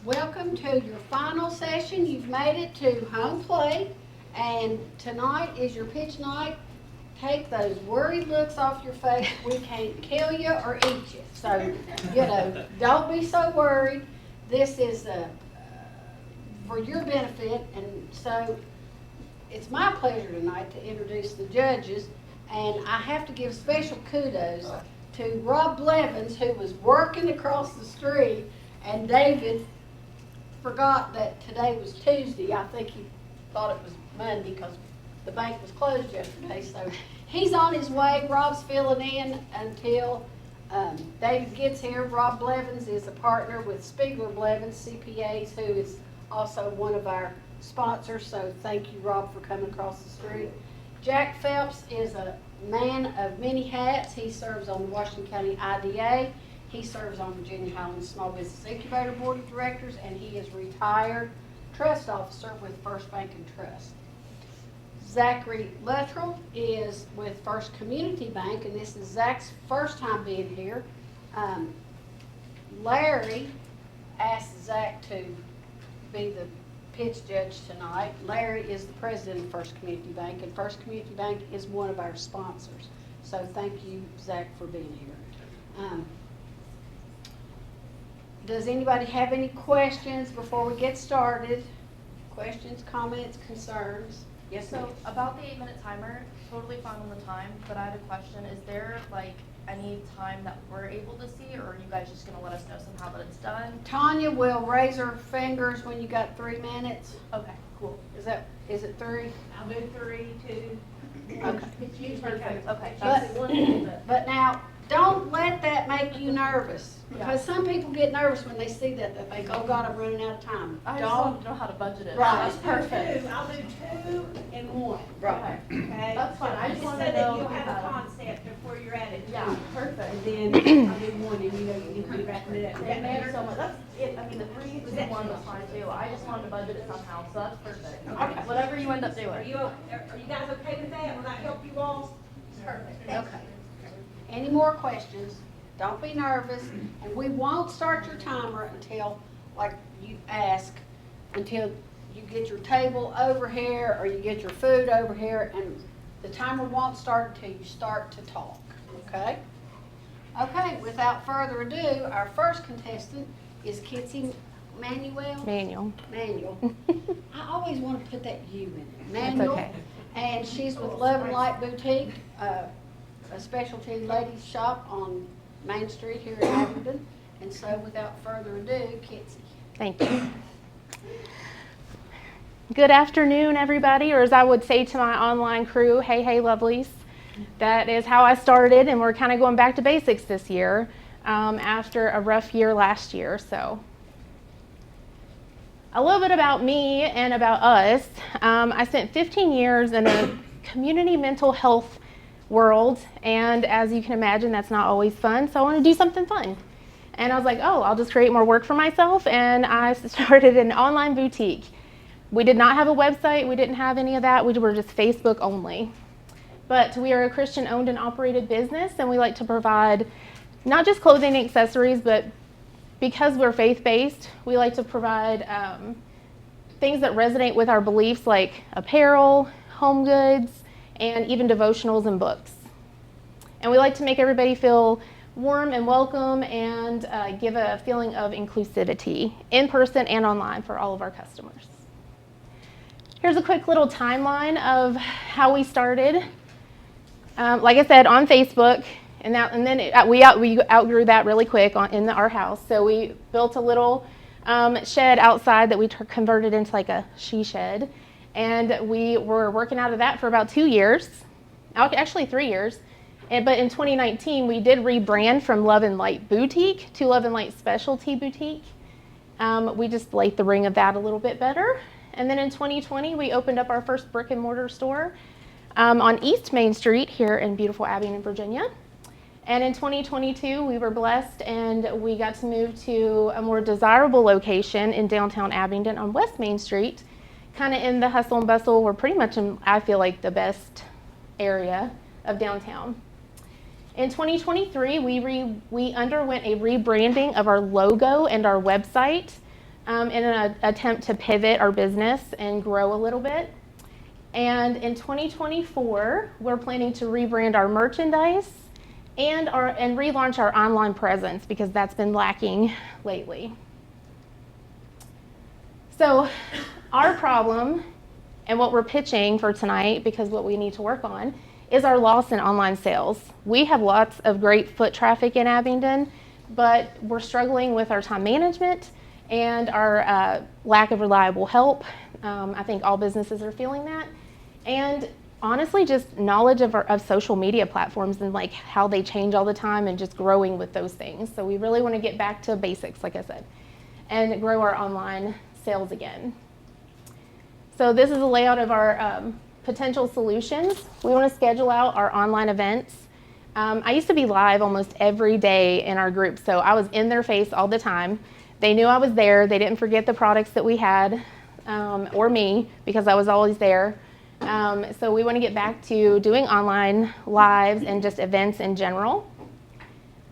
Welcome to your final session. You've made it to home plate, and tonight is your pitch night. Take those worried looks off your face. We can't kill you or eat you. So, don't be so worried. This is for your benefit, and so it's my pleasure tonight to introduce the judges, and I have to give special kudos to Rob Blevins, who was working across the street, and David forgot that today was Tuesday. I think he thought it was Monday because the bank was closed yesterday. So he's on his way. Rob's filling in until David gets here. Rob Blevins is a partner with Spiegler Blevins CPAs, who is also one of our sponsors. So thank you, Rob, for coming across the street. Jack Phelps is a man of many hats. He serves on the Washington County IDA. He serves on Virginia Highlands Small Business Incubator Board of Directors, and he is retired trust officer with First Bank and Trust. Zachary Luttrell is with First Community Bank, and this is Zach's first time being here. Larry asked Zach to be the pitch judge tonight. Larry is the president of First Community Bank, and First Community Bank is one of our sponsors. So thank you, Zach, for being here. Does anybody have any questions before we get started? Questions, comments, concerns? Yes, ma'am. So about the 8-minute timer, totally fine on the time, but I had a question. Is there like any time that we're able to see, or are you guys just gonna let us know somehow that it's done? Tanya will raise her fingers when you got 3 minutes. Okay, cool. Is it 3? I'll do 3, 2. Okay. It's usually Perfect. Okay. But now, don't let that make you nervous, because some people get nervous when they see that. They think, oh God, I'm running out of time. I just want to know how to budget it. Right. That's perfect. I'll do 2 and 1. Right. Okay? That's fine. I just So wanted to that know you'll have how a to- concept of where you're at it. Yeah, perfect. And then I'll do 1 and you need to be wrapping it up. Does that Thank you matter? so much. That's it. I mean, the 3, 2, 1 was fine too. I just wanted to budget it somehow, so that's perfect. Okay. Whatever you end up Are doing. you guys okay with that? Will that help you all? Perfect. Okay. Any more questions? Don't be nervous, and we won't start your timer until, like you ask, until you get your table over here or you get your food over here, and the timer won't start until you start to talk, okay? Okay, without further ado, our first contestant is Kitsy Manuel. Manual. I always want to put that U in it. Manuel. okay. And she's with Love and Light Boutique, a specialty ladies shop on Main Street here in Abingdon. And so without further ado, Kitsy. Thank you. Good afternoon, everybody, or as I would say to my online crew, hey, hey, lovelies. That is how I started, and we're kind of going back to basics this year after a rough year last year. So a little bit about me and about us. I spent 15 years in a community mental health world, and as you can imagine, that's not always fun, so I want to do something fun. And I was like, oh, I'll just create more work for myself, and I started an online boutique. We did not have a website, we didn't have any of that, we were just Facebook only. But we are a Christian owned and operated business, and we like to provide not just clothing and accessories, but because we're faith-based, we like to provide things that resonate with our beliefs, like apparel, home goods, and even devotionals and books. And we like to make everybody feel warm and welcome and give a feeling of inclusivity in person and online for all of our customers. Here's a quick little timeline of how we started. Like I said, on Facebook, and then we outgrew that really quick in our house. So we built a little shed outside that we converted into like a she shed. And we were working out of that for about 2 years, actually 3 years. But in 2019, we did rebrand from Love and Light Boutique to Love and Light Specialty Boutique. We just liked the ring of that a little bit better. And then in 2020, we opened up our first brick and mortar store on East Main Street here in beautiful Abingdon, Virginia. And in 2022, we were blessed and we got to move to a more desirable location in downtown Abingdon on West Main Street, kind of in the hustle and bustle. We're pretty much in, I feel like, the best area of downtown. In 2023, we underwent a rebranding of our logo and our website. in an attempt to pivot our business and grow a little bit. And in 2024, we're planning to rebrand our merchandise and relaunch our online presence because that's been lacking lately. So our problem and what we're pitching for tonight, because what we need to work on, is our loss in online sales. We have lots of great foot traffic in Abingdon, but we're struggling with our time management and our lack of reliable help. I think all businesses are feeling that. And honestly, just knowledge of social media platforms and like how they change all the time and just growing with those things. So we really want to get back to basics, like I said, and grow our online sales again. So this is a layout of our potential solutions. We want to schedule out our online events. I used to be live almost every day in our group, so I was in their face all the time. They knew I was there. They didn't forget the products that we had, or me, because I was always there. So we want to get back to doing online lives and just events in general.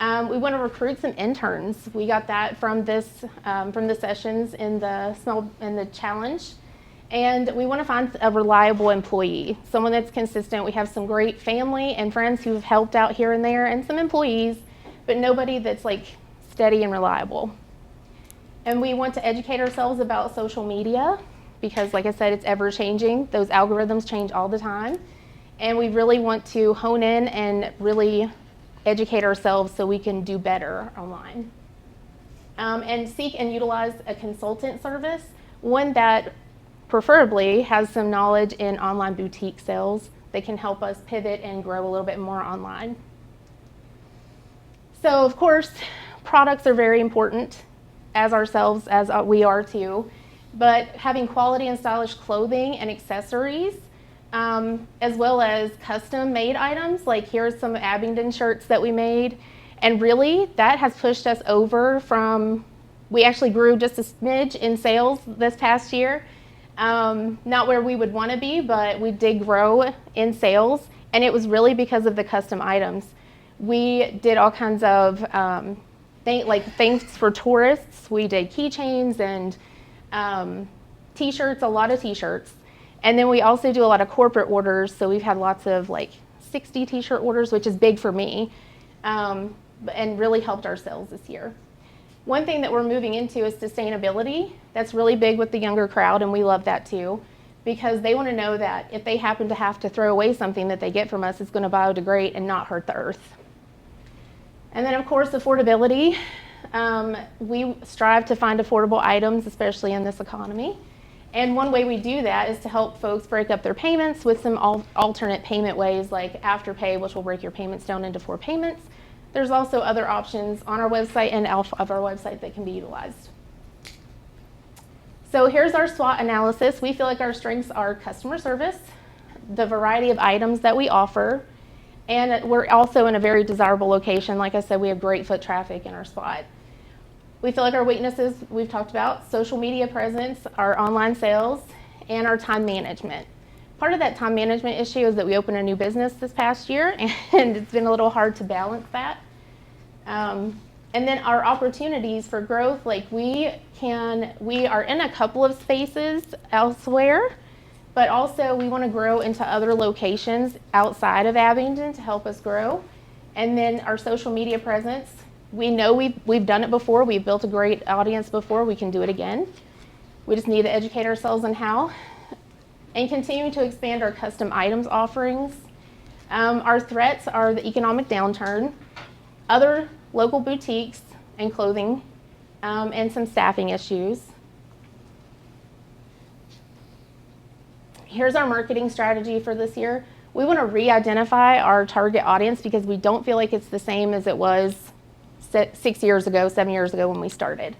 We want to recruit some interns. We got that from from the sessions in the challenge. And we want to find a reliable employee, someone that's consistent. We have some great family and friends who've helped out here and there, and some employees, but nobody that's like steady and reliable. And we want to educate ourselves about social media because, like I said, it's ever changing. Those algorithms change all the time. And we really want to hone in and really educate ourselves so we can do better online. And seek and utilize a consultant service, one that preferably has some knowledge in online boutique sales that can help us pivot and grow a little bit more online. So of course, products are very important as we are too, but having quality and stylish clothing and accessories, as well as custom made items, like here's some Abingdon shirts that we made, and really that has pushed us over from, we actually grew just a smidge in sales this past year. Not where we would want to be, but we did grow in sales, and it was really because of the custom items. We did all kinds of things for tourists. We did keychains and t-shirts, a lot of t-shirts. And then we also do a lot of corporate orders, so we've had lots of like 60 t-shirt orders, which is big for me, and really helped our sales this year. One thing that we're moving into is sustainability. That's really big with the younger crowd, and we love that too, because they want to know that if they happen to have to throw away something that they get from us, it's going to biodegrade and not hurt the earth. And then, of course, affordability. We strive to find affordable items, especially in this economy. And one way we do that is to help folks break up their payments with some alternate payment ways like Afterpay, which will break your payments down into 4 payments. There's also other options on our website and off of our website that can be utilized. So here's our SWOT analysis. We feel like our strengths are customer service, the variety of items that we offer, and we're also in a very desirable location. Like I said, we have great foot traffic in our spot. We feel like our weaknesses we've talked about, social media presence, our online sales, and our time management. Part of that time management issue is that we opened a new business this past year, and it's been a little hard to balance that. And then our opportunities for growth, like we are in a couple of spaces elsewhere, but also we want to grow into other locations outside of Abingdon to help us grow. And then our social media presence, we know we've done it before, we've built a great audience before, we can do it again. We just need to educate ourselves on how. And continuing to expand our custom items offerings. Our threats are the economic downturn, other local boutiques and clothing, and some staffing issues. Here's our marketing strategy for this year. We want to re-identify our target audience because we don't feel like it's the same as it was 6 years ago, 7 years ago when we started.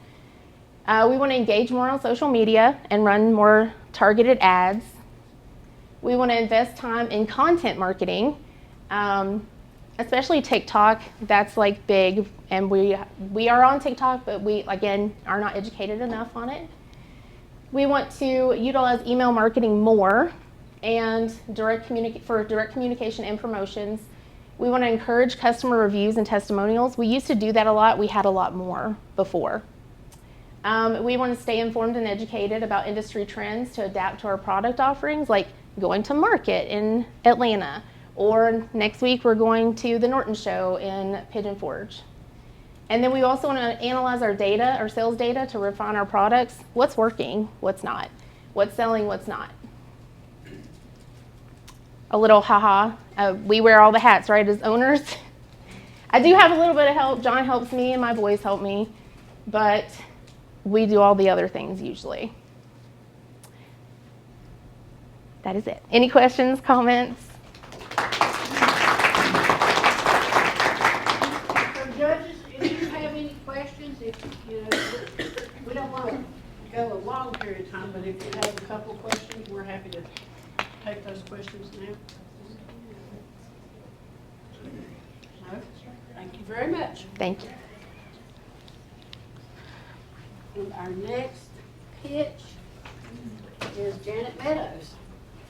We want to engage more on social media and run more targeted ads. We want to invest time in content marketing, especially TikTok. That's like big, and we are on TikTok, but we again are not educated enough on it. We want to utilize email marketing more and direct communication and promotions. We want to encourage customer reviews and testimonials. We used to do that a lot. We had a lot more before. We want to stay informed and educated about industry trends to adapt to our product offerings, like going to market in Atlanta, or next week we're going to the Norton Show in Pigeon Forge. And then we also want to analyze our data, our sales data, to refine our products. What's working, what's not, what's selling, what's not. A little haha, we wear all the hats, right, as owners. I do have a little bit of help. John helps me and my boys help me, but we do all the other things usually. That is it. Any questions, comments? So judges, if you have any questions, if, you know, we don't want to go a long period of time, but if you have a couple questions, we're happy to take those questions now. No? Thank you very much. Thank you. And our next pitch is Janet Meadows.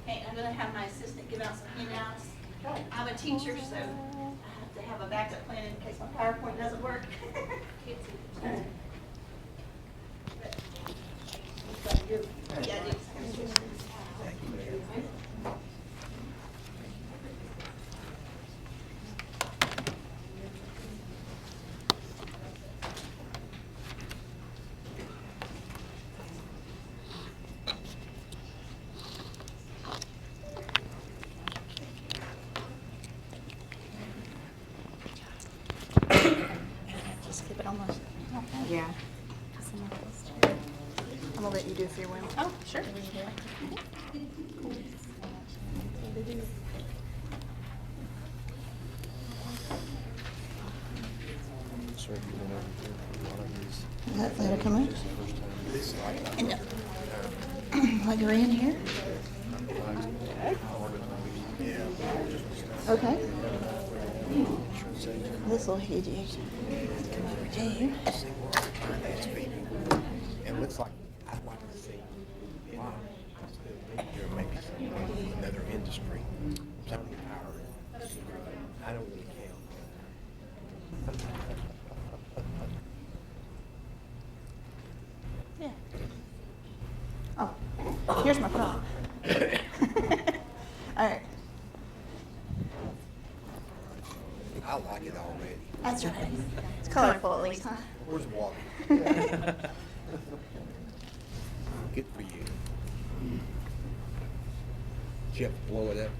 Okay, I'm gonna have my assistant give out some handouts. Okay. I'm a teacher, so I have to have a backup plan in case my PowerPoint doesn't work. Yeah, I do. Just keep it on the. Yeah. I'm gonna let you do if you will. Oh, sure. That later come in. While you're in here. Okay. This will hit you. Come over to you. It looks like I'd like to see why there may be some another industry, something power. I don't really count. Yeah. Oh, here's my prop. All right. I like it already. That's right. It's colorful at least, huh? Where's water? Good for you. Did you have to blow it up?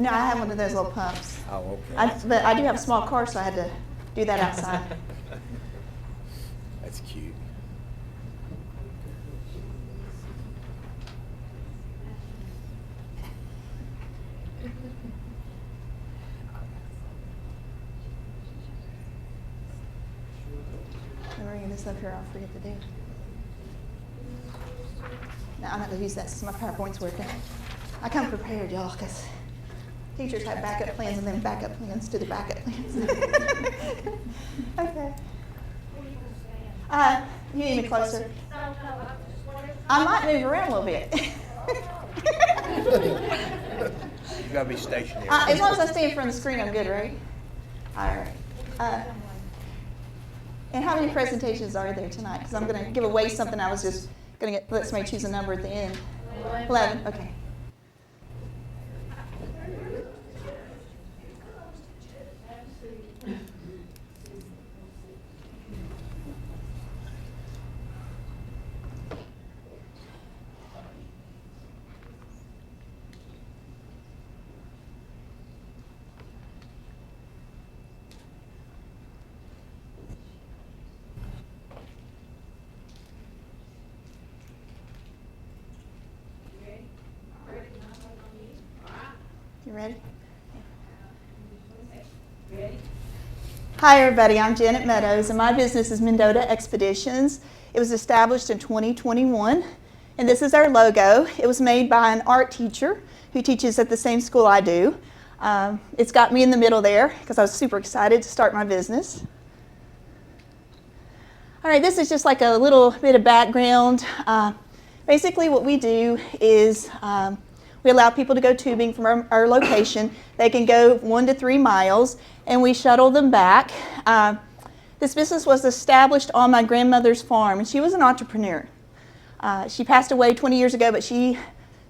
No, I have one of those little pumps. Oh, okay. But I do have a small car, so I had to do that outside. That's cute. I'm bringing this up here, I'll forget to do. No, I'm not gonna use that since my PowerPoint's working. I come prepared, y'all, because teachers have backup plans and then backup plans to the backup plans. Okay. You need me closer? I might move around a little bit. You gotta be stationary. As long as I stay in front of the screen, I'm good, right? All right. And how many presentations are there tonight? Because I'm going to give away something I was just going to let somebody choose a number at the end. 11, okay. You ready? Hi, everybody. I'm Janet Meadows, and my business is Mendota Expeditions. It was established in 2021, and this is our logo. It was made by an art teacher who teaches at the same school I do. It's got me in the middle there because I was super excited to start my business. All right, this is just like a little bit of background. Basically, what we do is we allow people to go tubing from our location. They can go 1 to 3 miles, and we shuttle them back. This business was established on my grandmother's farm, and she was an entrepreneur. She passed away 20 years ago, but she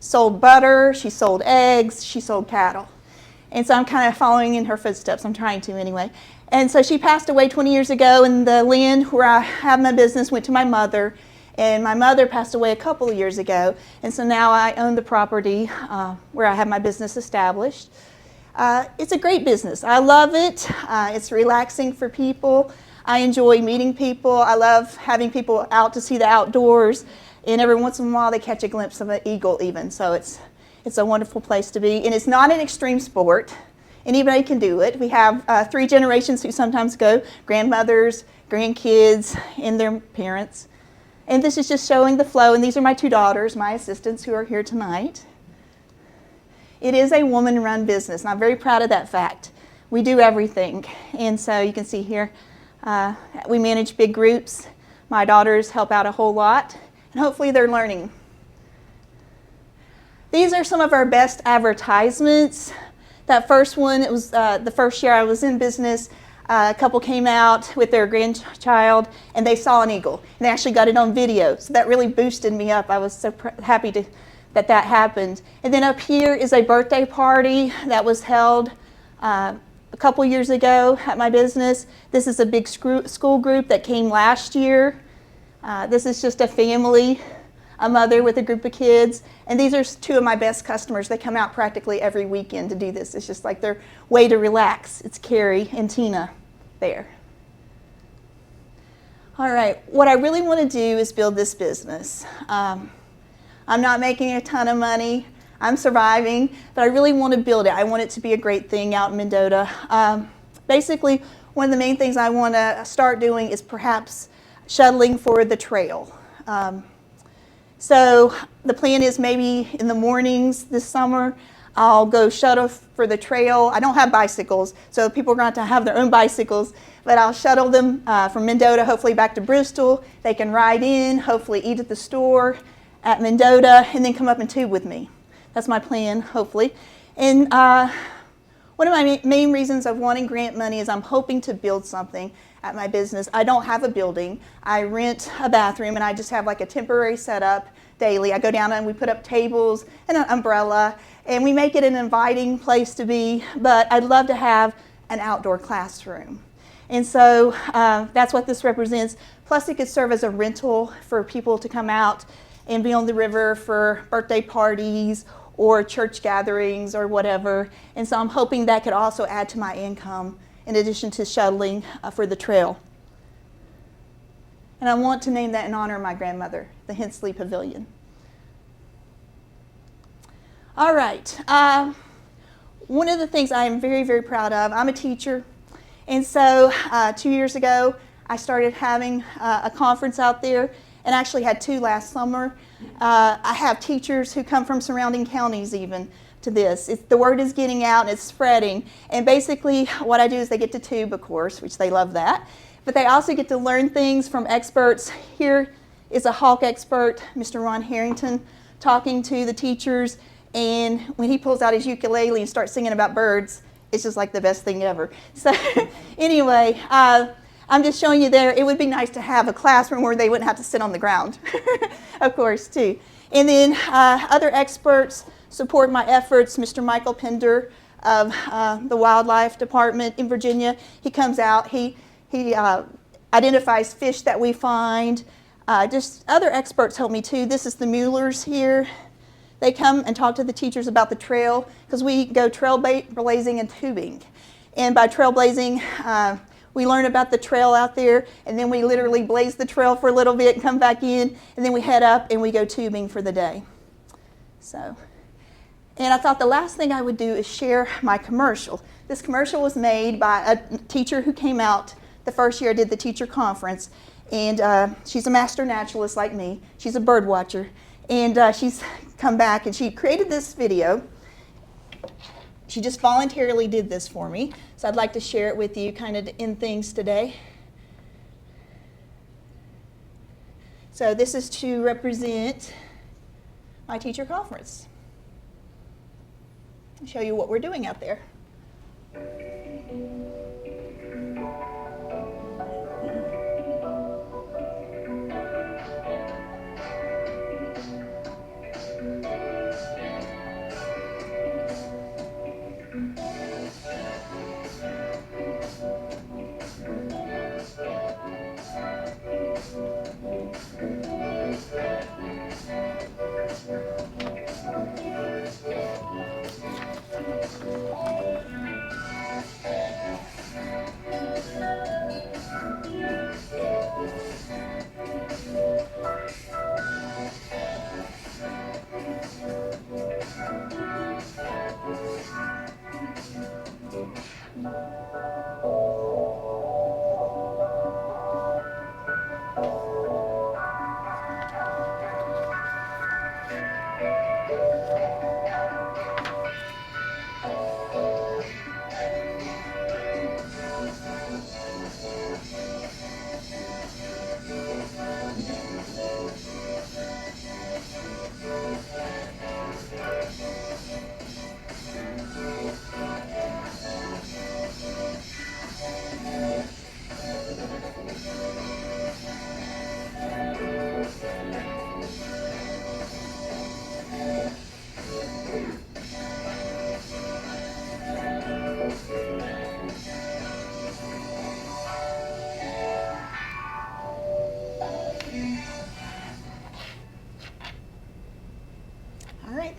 sold butter, she sold eggs, she sold cattle. And so I'm kind of following in her footsteps. I'm trying to anyway. And so she passed away 20 years ago, and the land where I have my business went to my mother. And my mother passed away a couple of years ago. And so now I own the property where I have my business established. It's a great business. I love it. It's relaxing for people. I enjoy meeting people. I love having people out to see the outdoors. And every once in a while they catch a glimpse of an eagle even. So it's a wonderful place to be. And it's not an extreme sport. Anybody can do it. We have 3 generations who sometimes go, grandmothers, grandkids, and their parents. And this is just showing the flow. And these are my 2 daughters, my assistants, who are here tonight. It is a woman-run business, and I'm very proud of that fact. We do everything. And so you can see here, we manage big groups. My daughters help out a whole lot. And hopefully they're learning. These are some of our best advertisements. That first one, it was the first year I was in business. A couple came out with their grandchild and they saw an eagle. And they actually got it on video. So that really boosted me up. I was so happy that happened. And then up here is a birthday party that was held a couple years ago at my business. This is a big school group that came last year. This is just a family, a mother with a group of kids. And these are 2 of my best customers. They come out practically every weekend to do this. It's just like their way to relax. It's Carrie and Tina there. All right, what I really want to do is build this business. I'm not making a ton of money. I'm surviving, but I really want to build it. I want it to be a great thing out in Mendota. Basically, one of the main things I want to start doing is perhaps shuttling for the trail. So the plan is maybe in the mornings this summer, I'll go shuttle for the trail. I don't have bicycles, so people are going to have their own bicycles, but I'll shuttle them from Mendota, hopefully back to Bristol. They can ride in, hopefully eat at the store at Mendota, and then come up and tube with me. That's my plan, hopefully. And one of my main reasons of wanting grant money is I'm hoping to build something at my business. I don't have a building. I rent a bathroom and I just have like a temporary setup daily. I go down and we put up tables and an umbrella and we make it an inviting place to be, but I'd love to have an outdoor classroom. And so that's what this represents. Plus it could serve as a rental for people to come out and be on the river for birthday parties or church gatherings or whatever. And so I'm hoping that could also add to my income in addition to shuttling for the trail. And I want to name that in honor of my grandmother, the Hensley Pavilion. All right, one of the things I am very, very proud of, I'm a teacher. And so 2 years ago, I started having a conference out there and actually had 2 last summer. I have teachers who come from surrounding counties even to this. The word is getting out and it's spreading. And basically what I do is they get to tube, of course, which they love that. But they also get to learn things from experts. Here is a hawk expert, Mr. Ron Harrington, talking to the teachers. And when he pulls out his ukulele and starts singing about birds, it's just like the best thing ever. So anyway, I'm just showing you there. It would be nice to have a classroom where they wouldn't have to sit on the ground, of course, too. And then other experts support my efforts. Mr. Michael Pender of the Wildlife Department in Virginia, he comes out, he identifies fish that we find. Just other experts help me too. This is the Muellers here. They come and talk to the teachers about the trail because we go trailblazing and tubing. And by trailblazing, we learn about the trail out there, and then we literally blaze the trail for a little bit and come back in, and then we head up and we go tubing for the day. So, and I thought the last thing I would do is share my commercial. This commercial was made by a teacher who came out the first year I did the teacher conference, and she's a master naturalist like me. She's a bird watcher, and she's come back and she created this video. She just voluntarily did this for me, so I'd like to share it with you kind of to end things today. So this is to represent my teacher conference. I'll show you what we're doing out there.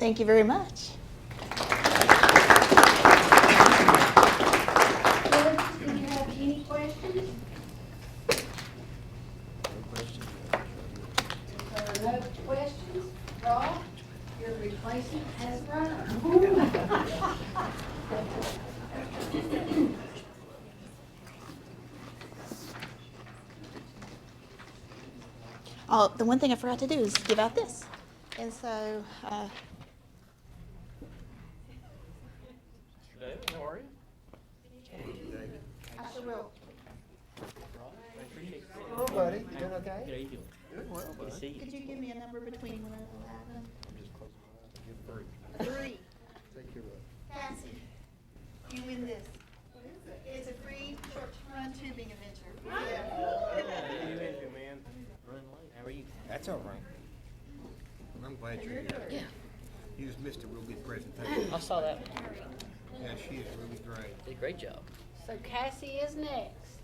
Thank you very much. Judge, do you have any questions? If there are no questions, Rob, your replacement has run. Oh, the one thing I forgot to do is give out this. And so, David, how are you? I sure will. Hello, buddy. You doing okay? How you doing? Doing well, Good to bud. see you. Could you give me a number between 1 and 11? Just close my eyes and give 3. A 3. Take care of it. Cassie, you win this. What is it? It's a free short-run tubing adventure. Hey, you into, man? Running late. How are you? That's all right. I'm glad you're here. Yeah. You just missed a real good presentation. I saw that. Yeah, she is really great. Did a great job. So Cassie is next.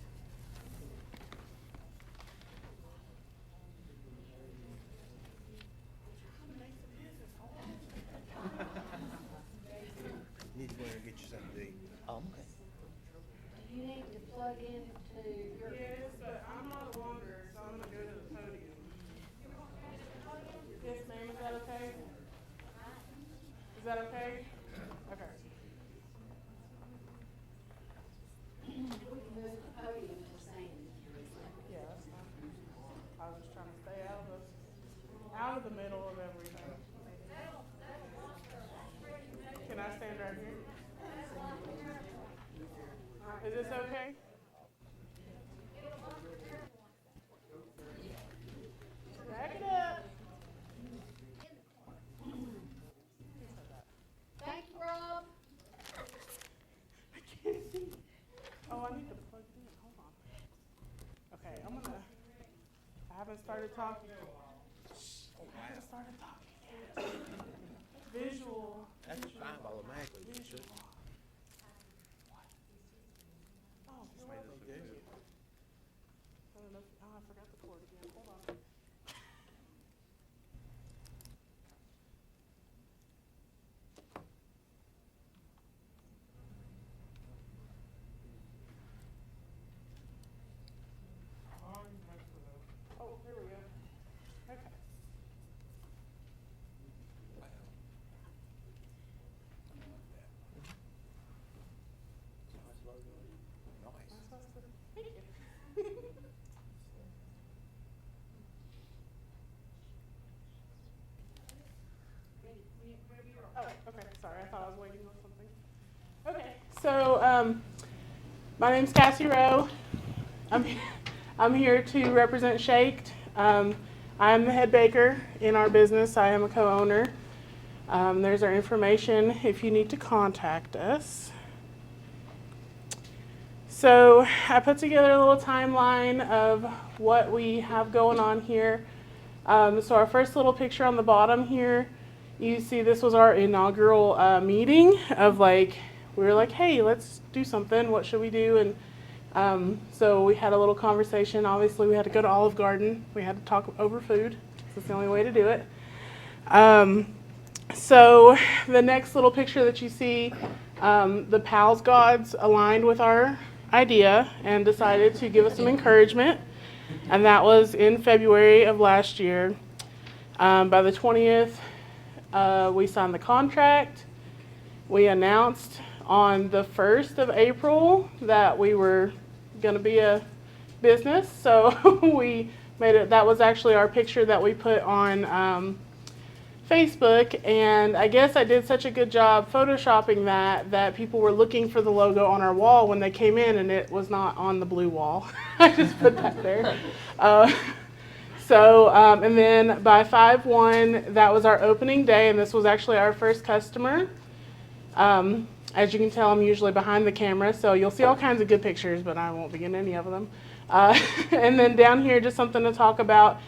You need to go in and get you something to eat. Oh, okay. Do you need to plug into your? Yes, but I'm not a longer, so I'm gonna go to the podium. Yes, ma'am, is that okay? Is that okay? Okay. Move the podium to Sandy. Yeah, that's fine. I was just trying to stay out of the middle of everything. Can I stand right here? Is this okay? Back it up. Thank you, Rob. I can't see. Oh, I need to plug it in. Hold on. Okay, I haven't started talking. I haven't started talking yet. Visual. That's fine automatically. Visual. Oh, you're welcome. Thank you. I don't know I forgot the cord again. Hold on. Oh, here we go. Okay. Thank you. Oh, okay, sorry, I thought I was waiting on something. Okay, so, my name's Cassie Rowe. I'm here to represent Shaked. I'm the head baker in our business. I am a co-owner. There's our information if you need to contact us. So I put together a little timeline of what we have going on here. So our first little picture on the bottom here, you see this was our inaugural meeting of like, we were like, hey, let's do something. What should we do? And so we had a little conversation. Obviously, we had to go to Olive Garden. We had to talk over food. That's the only way to do it. So the next little picture that you see, the Pals Gods aligned with our idea and decided to give us some encouragement. And that was in February of last year. By the 20th, we signed the contract. We announced on the 1st of April that we were going to be a business. So we made it, that was actually our picture that we put on Facebook. And I guess I did such a good job photoshopping that people were looking for the logo on our wall when they came in, and it was not on the blue wall. I just put that there. And then by 5/1, that was our opening day, and this was actually our first customer. As you can tell, I'm usually behind the camera, so you'll see all kinds of good pictures, but I won't be in any of them. And then down here, just something to talk about.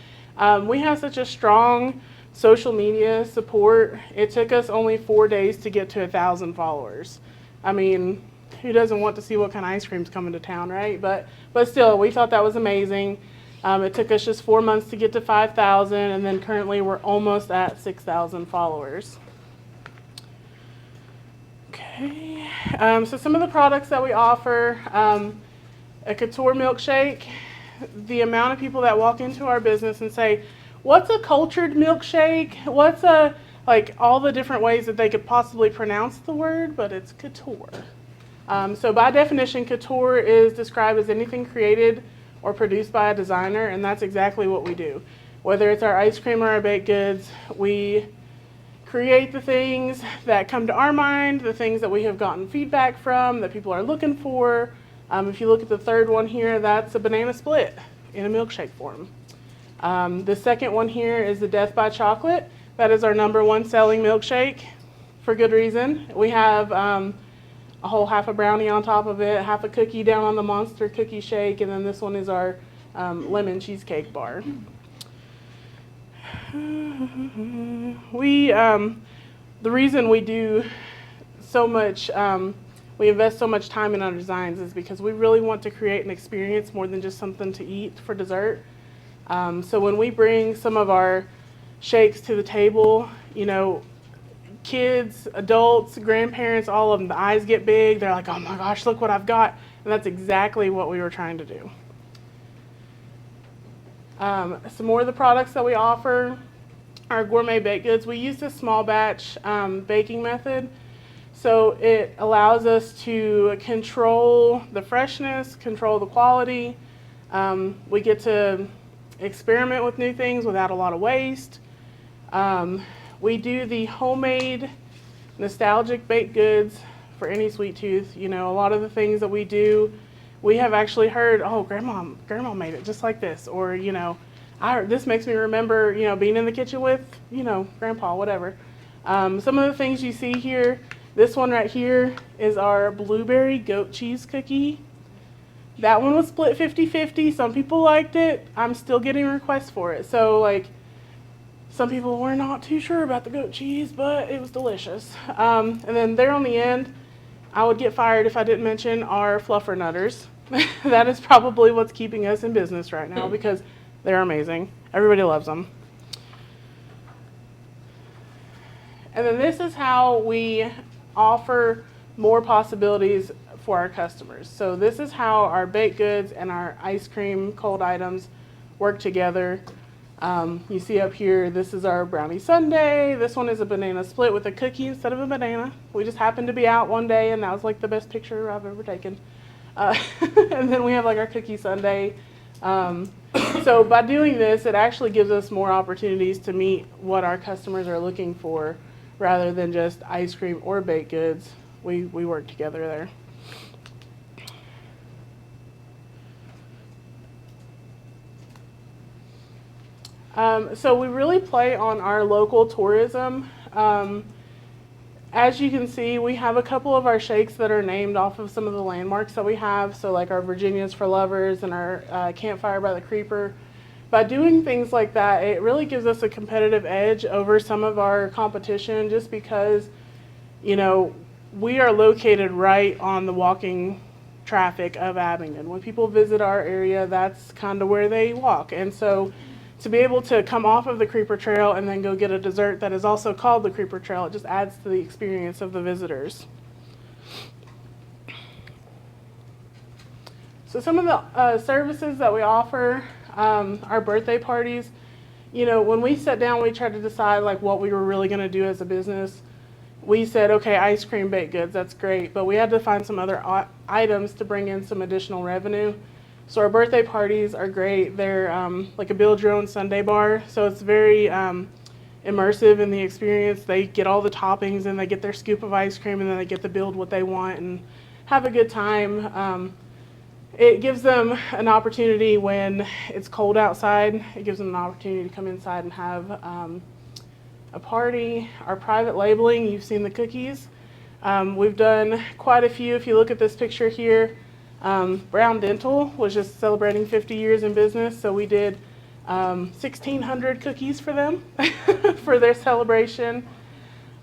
We have such a strong social media support. It took us only 4 days to get to 1,000 followers. I mean, who doesn't want to see what kind of ice cream's coming to town, right? But still, we thought that was amazing. It took us just 4 months to get to 5,000, and then currently we're almost at 6,000 followers. Okay. So some of the products that we offer, a couture milkshake. The amount of people that walk into our business and say, what's a cultured milkshake? What's a, like all the different ways that they could possibly pronounce the word, but it's couture. So by definition, couture is described as anything created or produced by a designer, and that's exactly what we do. Whether it's our ice cream or our baked goods, we create the things that come to our mind, the things that we have gotten feedback from, that people are looking for. If you look at the third one here, that's a banana split in a milkshake form. The second one here is the Death by Chocolate. That is our #1 selling milkshake for good reason. We have a whole half a brownie on top of it, half a cookie down on the monster cookie shake, and then this one is our lemon cheesecake bar. The reason we do so much, we invest so much time in our designs is because we really want to create an experience more than just something to eat for dessert. So when we bring some of our shakes to the table, you know, kids, adults, grandparents, all of them, the eyes get big. They're like, oh my gosh, look what I've got. And that's exactly what we were trying to do. Some more of the products that we offer are gourmet baked goods. We use this small batch baking method. So it allows us to control the freshness, control the quality. We get to experiment with new things without a lot of waste. We do the homemade nostalgic baked goods for any sweet tooth. You know, a lot of the things that we do, we have actually heard, oh, grandma made it just like this. Or, you know, this makes me remember, you know, being in the kitchen with, you know, grandpa, whatever. Some of the things you see here, this one right here is our blueberry goat cheese cookie. That one was split 50-50. Some people liked it. I'm still getting requests for it. So, like, some people were not too sure about the goat cheese, but it was delicious. And then there on the end, I would get fired if I didn't mention our fluffer nutters. That is probably what's keeping us in business right now because they're amazing. Everybody loves them. And then this is how we offer more possibilities for our customers. So this is how our baked goods and our ice cream cold items work together. You see up here, this is our brownie sundae. This one is a banana split with a cookie instead of a banana. We just happened to be out one day and that was like the best picture I've ever taken. And then we have like our cookie sundae. So by doing this, it actually gives us more opportunities to meet what our customers are looking for rather than just ice cream or baked goods. We work together there. So we really play on our local tourism. As you can see, we have a couple of our shakes that are named off of some of the landmarks that we have. So like our Virginia's for Lovers and our Campfire by the Creeper. By doing things like that, it really gives us a competitive edge over some of our competition just because, you know, we are located right on the walking traffic of Abingdon. When people visit our area, that's kind of where they walk. And so to be able to come off of the Creeper Trail and then go get a dessert that is also called the Creeper Trail, it just adds to the experience of the visitors. So some of the services that we offer, our birthday parties, you know, when we sat down, we tried to decide like what we were really going to do as a business. We said, okay, ice cream, baked goods, that's great, but we had to find some other items to bring in some additional revenue. So our birthday parties are great. They're like a build your own sundae bar, so it's very immersive in the experience. They get all the toppings and they get their scoop of ice cream and then they get to build what they want and have a good time. It gives them an opportunity when it's cold outside. It gives them an opportunity to come inside and have a party. Our private labeling, you've seen the cookies. We've done quite a few. If you look at this picture here, Brown Dental was just celebrating 50 years in business, so we did 1,600 cookies for them for their celebration.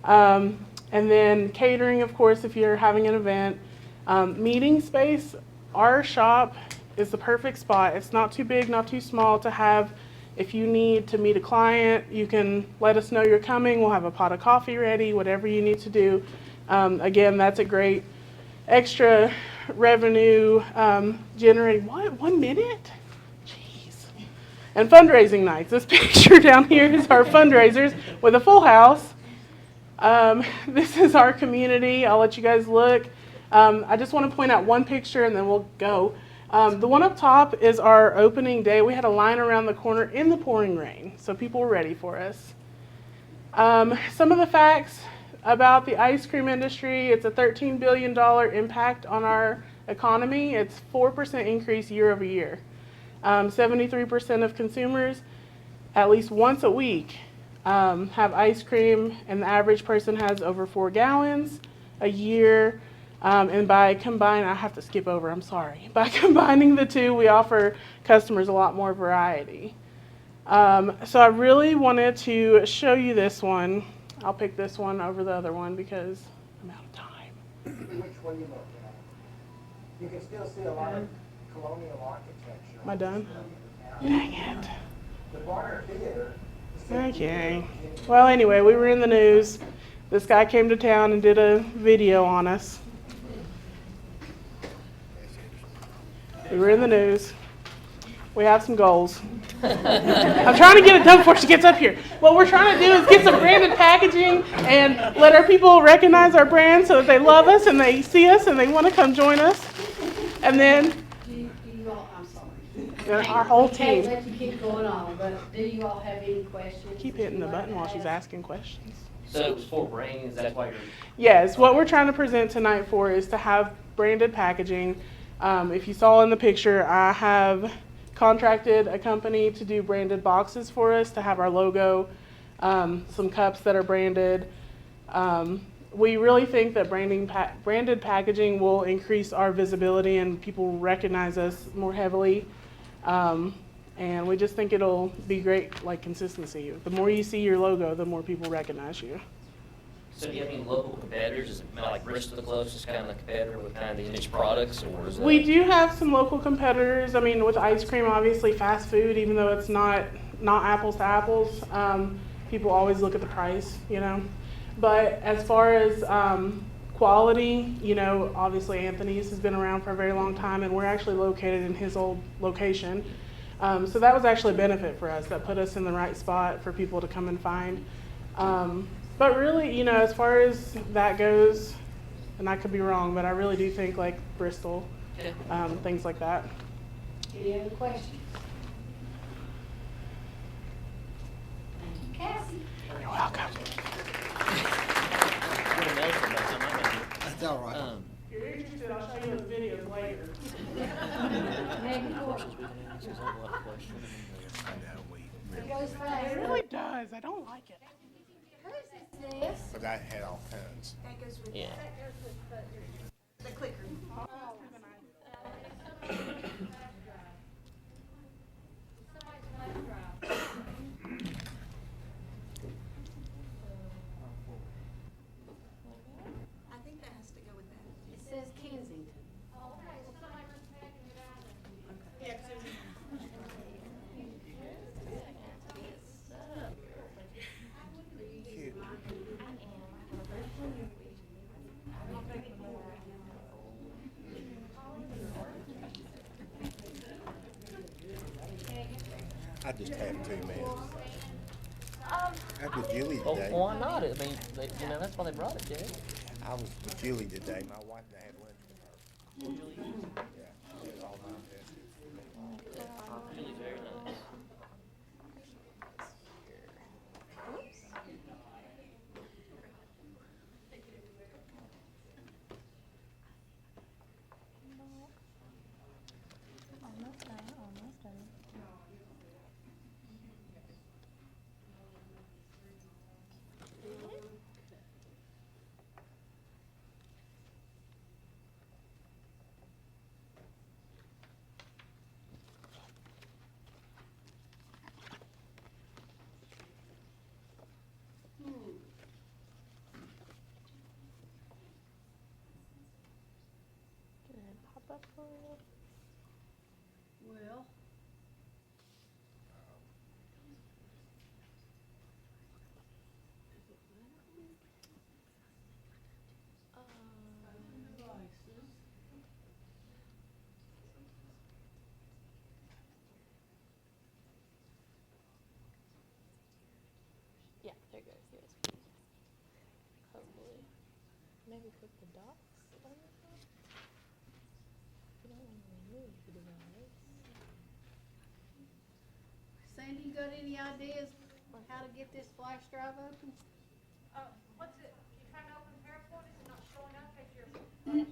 And then catering, of course, if you're having an event. Meeting space, our shop is the perfect spot. It's not too big, not too small to have. If you need to meet a client, you can let us know you're coming. We'll have a pot of coffee ready, whatever you need to do. Again, that's a great extra revenue generating. What? 1 minute? Jeez. And fundraising nights. This picture down here is our fundraisers with a full house. This is our community. I'll let you guys look. I just want to point out one picture and then we'll go. The one up top is our opening day. We had a line around the corner in the pouring rain, so people were ready for us. Some of the facts about the ice cream industry: it's a $13 billion impact on our economy. It's 4% increase year over year. 73% of consumers, at least once a week, have ice cream, and the average person has over 4 gallons a year. And by combining, I have to skip over, I'm sorry. By combining the two, we offer customers a lot more variety. So I really wanted to show you this one. I'll pick this one over the other one because I'm out of time. Which way you look at? You can still see a lot of colonial architecture. Am I done? Dang it. The Barter Theater. Okay. Well, anyway, we were in the news. This guy came to town and did a video on us. We were in the news. We have some goals. I'm trying to get it done before she gets up here. What we're trying to do is get some branded packaging and let our people recognize our brand so that they love us and they see us and they want to come join us. And then Do you all, I'm sorry. our whole Can't team. let you keep going on, but do you all have any questions? Keep hitting the button while she's asking questions. So it was for brains, that's why you're. Yes, what we're trying to present tonight for is to have branded packaging. If you saw in the picture, I have contracted a company to do branded boxes for us, to have our logo, some cups that are branded. We really think that branded packaging will increase our visibility and people recognize us more heavily. And we just think it'll be great, like consistency. The more you see your logo, the more people recognize you. So do you have any local competitors? Is it like Bristol the closest kind of competitor with kind of the niche products, or is that? We do have some local competitors. I mean, with ice cream, obviously fast food, even though it's not apples to apples, people always look at the price, you know. But as far as quality, you know, obviously Anthony's has been around for a very long time, and we're actually located in his old location. So that was actually a benefit for us. That put us in the right spot for people to come and find. But really, you know, as far as that goes, and I could be wrong, but I really do think like Bristol, things like that. Any other questions? Thank you, Cassie. You're welcome. That's all right. If you're interested, I'll show you those videos later. It goes It fast. really does. I don't like it. Whose is this? But I had all kinds. That goes with, Yeah. that goes with the clicker. I think that has to go with that. It says Kensington. Cute. I just have to, man. After Julie Oh, today, why not? I mean, you know, that's why they brought it, Jay. I was with Julie today. My wife and I had lunch with her. Yeah, she did all my tests. Julie's very nice. Well, maybe put the dots on the top. You don't want to remove the device. Sandy, you got any ideas on how to get this flash drive open? What's it, you trying to open PowerPoint, is it not showing up as your, are you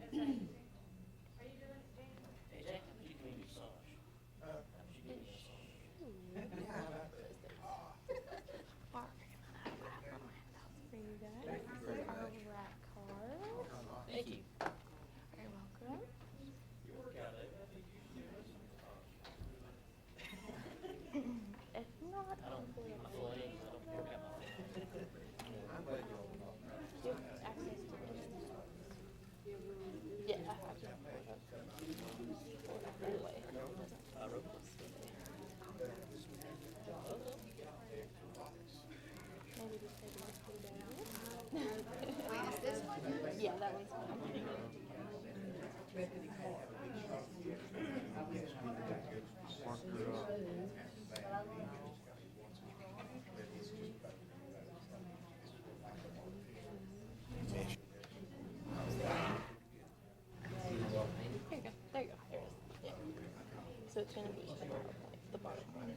doing it, James? Hey, Jack, how did you give me a massage? How did you give me a massage? For you guys, this is our rack card. Thank you. You're welcome. You work out, eh? If not, I don't, my feelings, I don't work out my feelings. do you have access to the internet? Yeah, I can pull it up. Pull it up right away. I wrote Maybe just take a look at it down. Wait, is this one yours? Yeah, that one's mine. Here you go. There you go. There it is. Yeah. So it's gonna be the PowerPoint, the bottom one.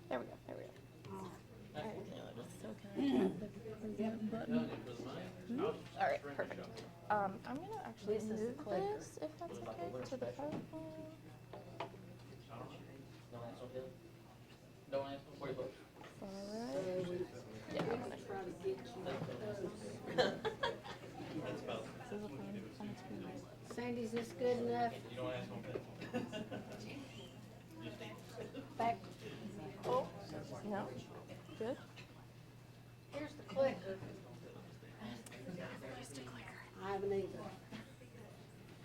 There we go. There we go. All right. So can I tap the present button? All right. Perfect. I'm gonna actually move this, if that's okay, to the PowerPoint. Don't ask no bill. Don't ask no for your book. All right. Yeah, I'm gonna Try to get you This is a fun experience. Sandy, is this good enough? You don't ask no bill. Back, Oh, no. Good. here's the clicker. I haven't either.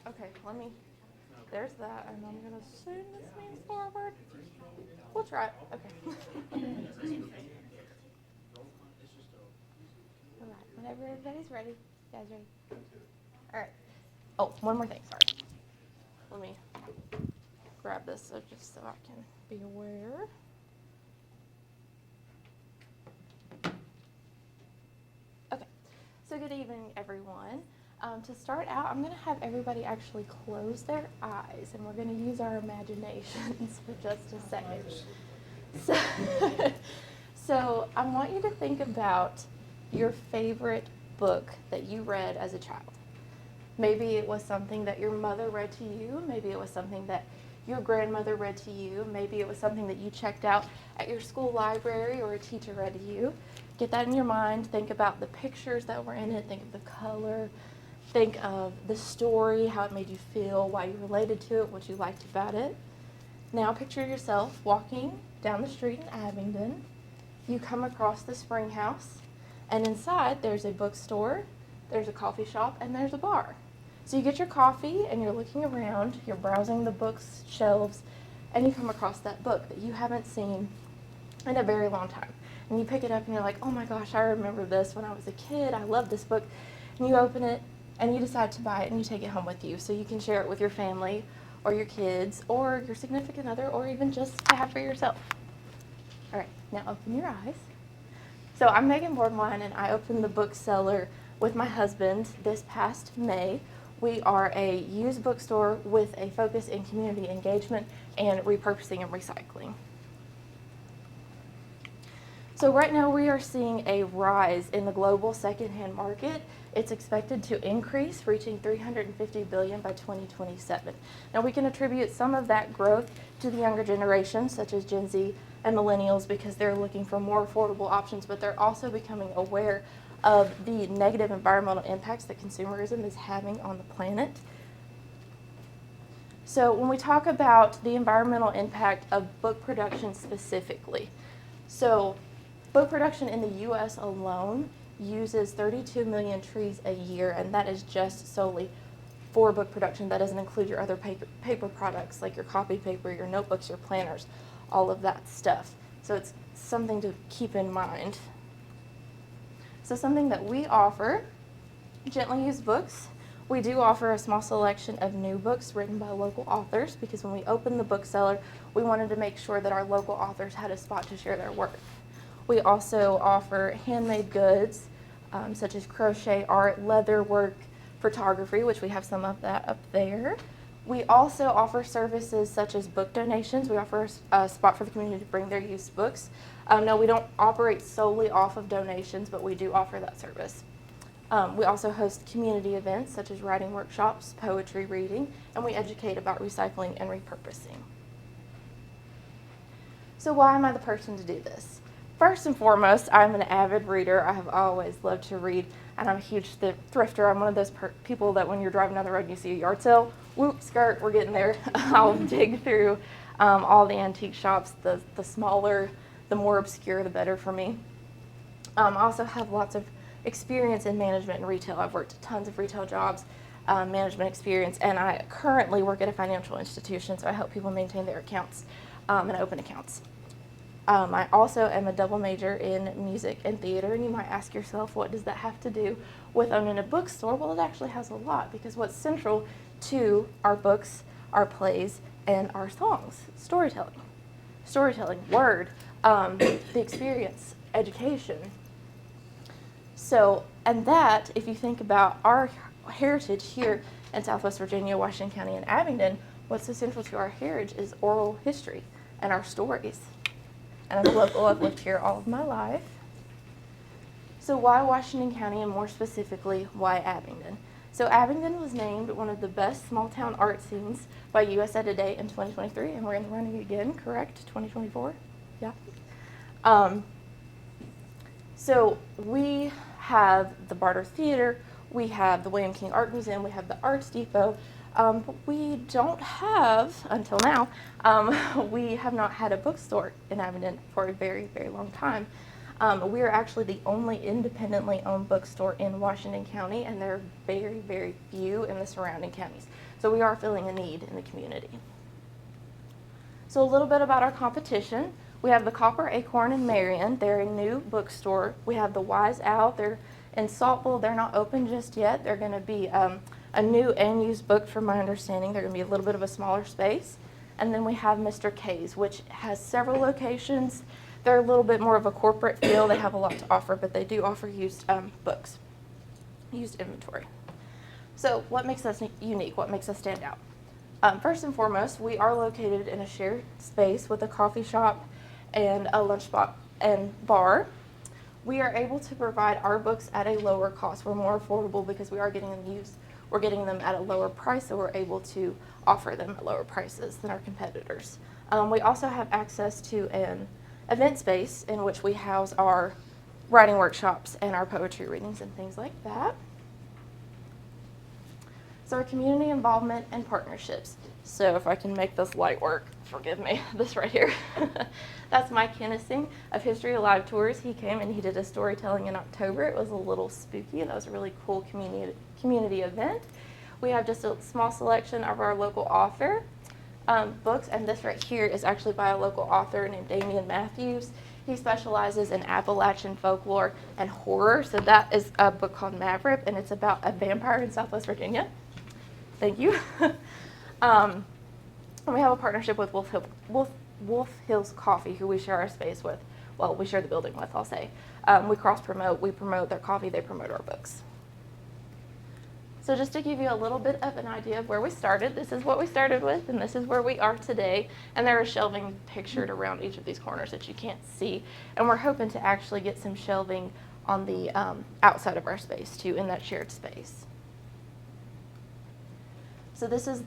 Okay, there's that, and I'm gonna zoom this man forward. We'll try it. Okay. All right, whenever everybody's ready. You guys ready? All right. Oh, one more thing, sorry. Let me grab this just so I can be aware. Okay, so good evening, everyone. To start out, I'm going to have everybody actually close their eyes, and we're going to use our imaginations for just a second. So I want you to think about your favorite book that you read as a child. Maybe it was something that your mother read to you. Maybe it was something that your grandmother read to you. Maybe it was something that you checked out at your school library or a teacher read to you. Get that in your mind. Think about the pictures that were in it. Think of the color. Think of the story, how it made you feel, why you related to it, what you liked about it. Now picture yourself walking down the street in Abingdon. You come across the Spring House, and inside there's a bookstore, there's a coffee shop, and there's a bar. So you get your coffee, and you're looking around, you're browsing the books shelves, and you come across that book that you haven't seen in a very long time. And you pick it up, and you're like, oh my gosh, I remember this when I was a kid. I love this book. And you open it, and you decide to buy it, and you take it home with you so you can share it with your family or your kids or your significant other or even just to have for yourself. All right, now open your eyes. So I'm Megan Boardwine, and I opened the bookseller with my husband this past May. We are a used bookstore with a focus in community engagement and repurposing and recycling. So right now we are seeing a rise in the global secondhand market. It's expected to increase, reaching $350 billion by 2027. Now we can attribute some of that growth to the younger generation, such as Gen Z and millennials, because they're looking for more affordable options, but they're also becoming aware of the negative environmental impacts that consumerism is having on the planet. So when we talk about the environmental impact of book production specifically, so book production in the U.S. alone uses 32 million trees a year, and that is just solely for book production. That doesn't include your other paper products like your copy paper, your notebooks, your planners, all of that stuff. So it's something to keep in mind. So something that we offer, gently used books. We do offer a small selection of new books written by local authors because when we opened the bookseller, we wanted to make sure that our local authors had a spot to share their work. We also offer handmade goods such as crochet, art, leather work, photography, which we have some of that up there. We also offer services such as book donations. We offer a spot for the community to bring their used books. No, we don't operate solely off of donations, but we do offer that service. We also host community events such as writing workshops, poetry reading, and we educate about recycling and repurposing. So why am I the person to do this? First and foremost, I'm an avid reader. I have always loved to read, and I'm a huge thrifter. I'm one of those people that when you're driving down the road and you see a yard sale, whoop, skirt, we're getting there. I'll dig through all the antique shops. The smaller, the more obscure, the better for me. I also have lots of experience in management and retail. I've worked tons of retail jobs, management experience, and I currently work at a financial institution, so I help people maintain their accounts and open accounts. I also am a double major in music and theater, and you might ask yourself, what does that have to do with owning a bookstore? Well, it actually has a lot, because what's central to our books, our plays, and our songs? Storytelling. Storytelling, word, the experience, education. So, and that, if you think about our heritage here in Southwest Virginia, Washington County, and Abingdon, what's so central to our heritage is oral history and our stories. And I'm local, I've lived here all of my life. So why Washington County, and more specifically, why Abingdon? So Abingdon was named one of the best small town art scenes by USA Today in 2023, and we're in the running again, correct? 2024? Yeah. So we have the Barter Theater, we have the William King Art Museum, we have the Arts Depot, but we don't have, until now, we have not had a bookstore in Abingdon for a very, very long time. We are actually the only independently owned bookstore in Washington County, and there are very, very few in the surrounding counties. So we are filling a need in the community. So a little bit about our competition. We have the Copper Acorn in Marion. They're a new bookstore. We have the Wise Owl. They're in Saltville. They're not open just yet. They're going to be a new and used book, from my understanding. They're going to be a little bit of a smaller space. And then we have Mr. K's, which has several locations. They're a little bit more of a corporate feel. They have a lot to offer, but they do offer used books, used inventory. So what makes us unique? What makes us stand out? First and foremost, we are located in a shared space with a coffee shop and a lunch spot and bar. We are able to provide our books at a lower cost. We're more affordable because we are getting them used. We're getting them at a lower price, so we're able to offer them at lower prices than our competitors. We also have access to an event space in which we house our writing workshops and our poetry readings and things like that. So our community involvement and partnerships. So if I can make this light work, forgive me, this right here. That's Mike Hennessing of History Alive Tours. He came and he did a storytelling in October. It was a little spooky. That was a really cool community event. We have just a small selection of our local author books, and this right here is actually by a local author named Damian Matthews. He specializes in Appalachian folklore and horror, so that is a book called Maverick, and it's about a vampire in Southwest Virginia. Thank you. And we have a partnership with Wolf Hills Coffee, who we share our space with. Well, we share the building with, I'll say. We cross-promote. We promote their coffee. They promote our books. So just to give you a little bit of an idea of where we started, this is what we started with, and this is where we are today. And there is shelving pictured around each of these corners that you can't see. And we're hoping to actually get some shelving on the outside of our space, too, in that shared space. So this is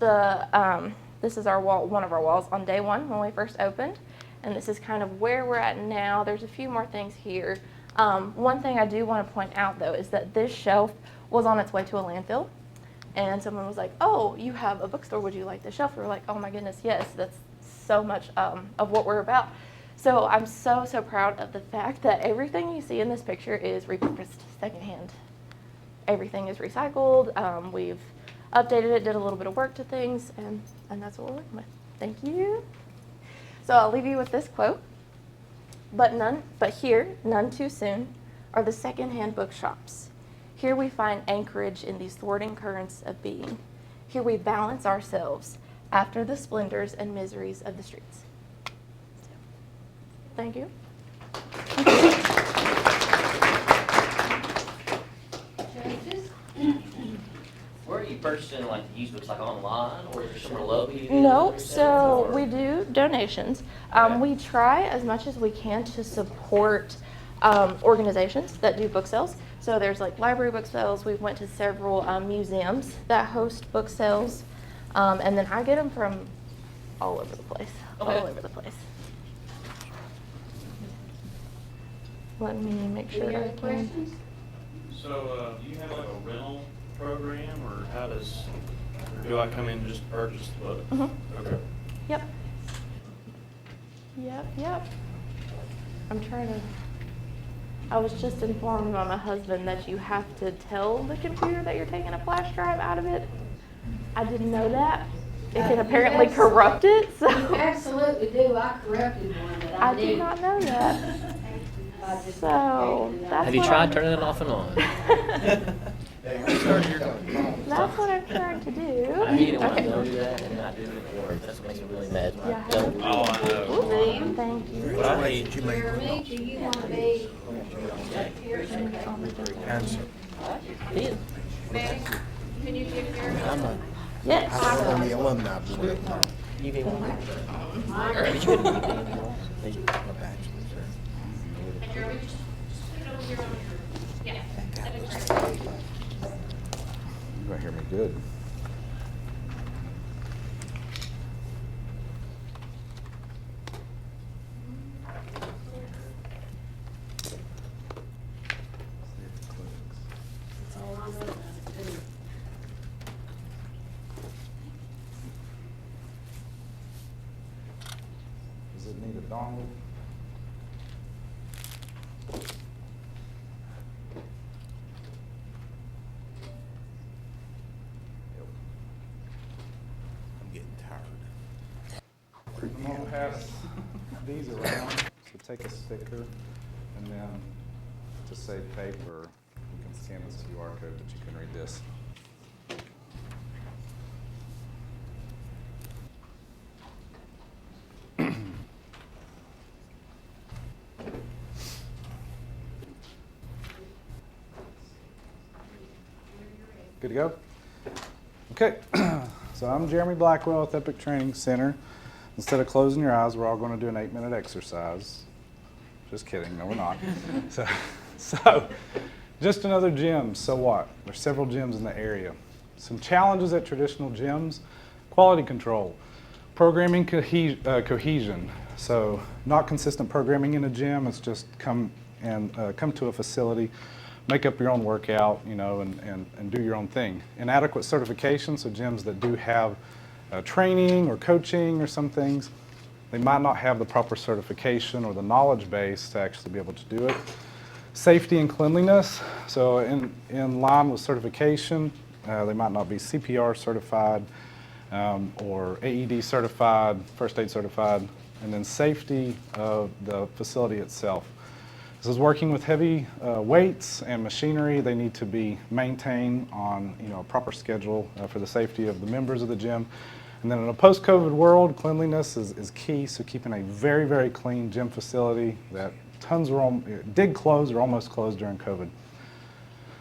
our wall, one of our walls on day one when we first opened, and this is kind of where we're at now. There's a few more things here. One thing I do want to point out, though, is that this shelf was on its way to a landfill, and someone was like, "Oh, you have a bookstore, would you like the shelf?" We were like, "Oh my goodness, yes, that's so much of what we're about." So I'm so proud of the fact that everything you see in this picture is repurposed secondhand. Everything is recycled. We've updated it, did a little bit of work to things, and that's what we're working with. Thank you. So I'll leave you with this quote. But here, none too soon, are the secondhand bookshops. Here we find anchorage in these thwarting currents of being. Here we balance ourselves after the splendors and miseries of the streets. Thank you. Judges? Where are you purchasing like the used books, like online, or is there somewhere local you do? No, it so or- we do donations. Okay. We try as much as we can to support organizations that do book sales. So there's like library book sales. We went to several museums that host book sales. And then I get them from all over the place. Okay. All over the place. Let me make sure Any I other can. questions? So, do you have like a rental program, or how does, or do I come in and just purchase the book? Mhm. Okay. Yep. Yep. I'm trying to. I was just informed by my husband that you have to tell the computer that you're taking a flash drive out of it. I didn't know that. It can apparently Yes. corrupt it, so. You absolutely do. I corrupted one, but I I did not know that. I just So, gave it that's Have you what tried I'm- turning it off and on? That's what I'm trying to do. I hate it when I Okay. don't do that and I do it and it works. That's what makes me really mad. when I Yeah, don't. Oh, I know. Whoop, thank you. But I hate, Jeremy, do you want to be? Answer. Yeah. Can you give Jeremy? Yes. I'm on the alumni board. You can. My bachelor's. And Jeremy, just put it over here on your, yeah, that'd be great. You gonna hear me good. Does it need a dongle? I'm getting tired. I'm gonna pass these around, so take a sticker, and then to save paper, you can scan this QR code, but you can read this. Good to go? Okay, so I'm Jeremy Blackwell with Epic Training Center. Instead of closing your eyes, we're all going to do an 8-minute exercise. Just kidding, no we're not. So, just another gym, so what? There's several gyms in the area. Some challenges at traditional gyms: quality control, programming cohesion. So not consistent programming in a gym, it's just come to a facility, make up your own workout, and do your own thing. Inadequate certification, so gyms that do have training or coaching or some things, they might not have the proper certification or the knowledge base to actually be able to do it. Safety and cleanliness, so in line with certification, they might not be CPR certified or AED certified, first aid certified, and then safety of the facility itself. This is working with heavy weights and machinery. They need to be maintained on a proper schedule for the safety of the members of the gym. And then in a post-COVID world, cleanliness is key, so keeping a very, very clean gym facility that did close or almost closed during COVID.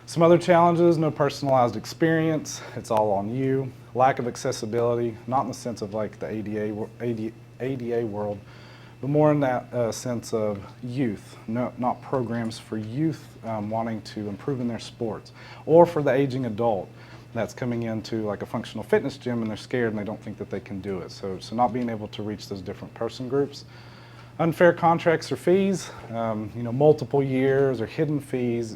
Some other challenges: no personalized experience, it's all on you. Lack of accessibility, not in the sense of like the ADA world, but more in that sense of youth, not programs for youth wanting to improve in their sports, or for the aging adult that's coming into like a functional fitness gym and they're scared and they don't think that they can do it. So not being able to reach those different person groups. Unfair contracts or fees, multiple years or hidden fees,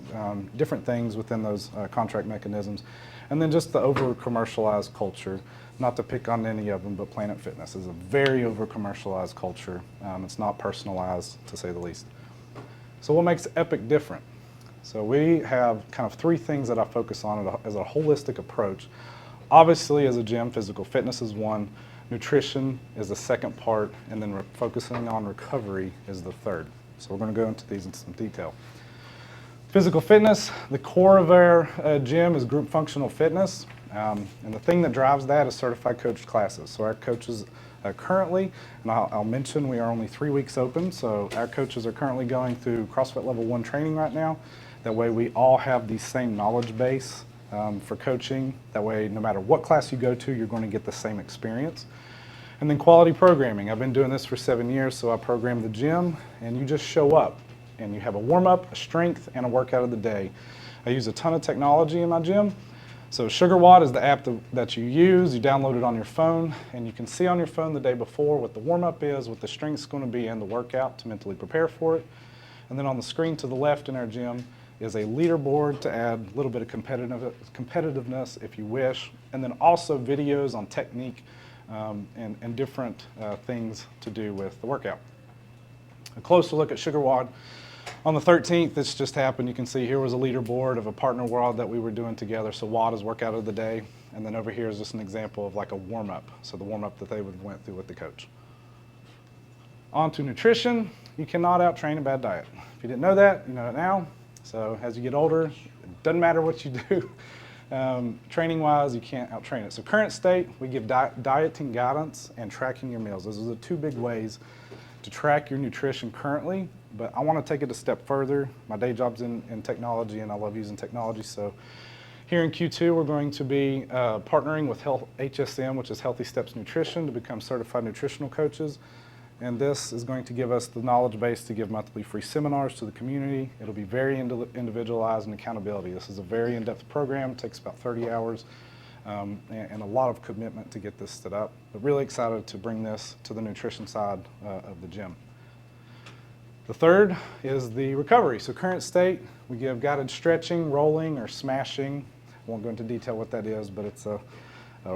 different things within those contract mechanisms. And then just the over-commercialized culture. Not to pick on any of them, but Planet Fitness is a very over-commercialized culture. It's not personalized, to say the least. So what makes Epic different? So we have kind of 3 things that I focus on as a holistic approach. Obviously, as a gym, physical fitness is one, nutrition is the second part, and then focusing on recovery is the third. So we're going to go into these in some detail. Physical fitness, the core of our gym is group functional fitness. And the thing that drives that is certified coach classes. So our coaches currently, and I'll mention we are only 3 weeks open, so our coaches are currently going through CrossFit Level 1 training right now. That way we all have the same knowledge base for coaching. That way no matter what class you go to, you're going to get the same experience. And then quality programming. I've been doing this for 7 years, so I program the gym, and you just show up. And you have a warm-up, a strength, and a workout of the day. I use a ton of technology in my gym. So SugarWatt is the app that you use. You download it on your phone, and you can see on your phone the day before what the warm-up is, what the strength's going to be, and the workout to mentally prepare for it. And then on the screen to the left in our gym is a leaderboard to add a little bit of competitiveness if you wish, and then also videos on technique and different things to do with the workout. A closer look at SugarWatt. On the 13th, this just happened. You can see here was a leaderboard of a partner world that we were doing together. So WAD is workout of the day. And then over here is just an example of like a warm-up. So the warm-up that they would went through with the coach. On to nutrition. You cannot out-train a bad diet. If you didn't know that, you know it now. So as you get older, it doesn't matter what you do. Training-wise, you can't out-train it. So current state, we give dieting guidance and tracking your meals. Those are the two big ways to track your nutrition currently, but I want to take it a step further. My day job's in technology, and I love using technology. So here in Q2, we're going to be partnering with HSM, which is Healthy Steps Nutrition, to become certified nutritional coaches. And this is going to give us the knowledge base to give monthly free seminars to the community. It'll be very individualized and accountability. This is a very in-depth program. It takes about 30 hours. And a lot of commitment to get this set up. But really excited to bring this to the nutrition side of the gym. The third is the recovery. So current state, we give guided stretching, rolling, or smashing. I won't go into detail what that is, but it's a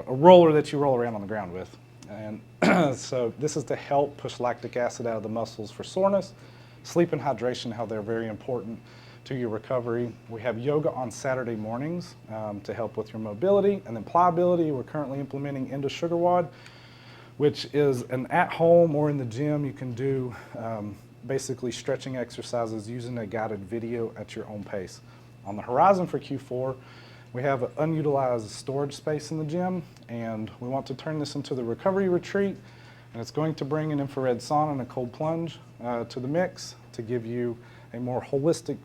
roller that you roll around on the ground with. And so this is to help push lactic acid out of the muscles for soreness. Sleep and hydration, how they're very important to your recovery. We have yoga on Saturday mornings to help with your mobility. And then pliability, we're currently implementing into SugarWatt, which is an at-home or in the gym, you can do basically stretching exercises using a guided video at your own pace. On the horizon for Q4, we have an unutilized storage space in the gym, and we want to turn this into the recovery retreat, and it's going to bring an infrared sauna and a cold plunge to the mix to give you a more holistic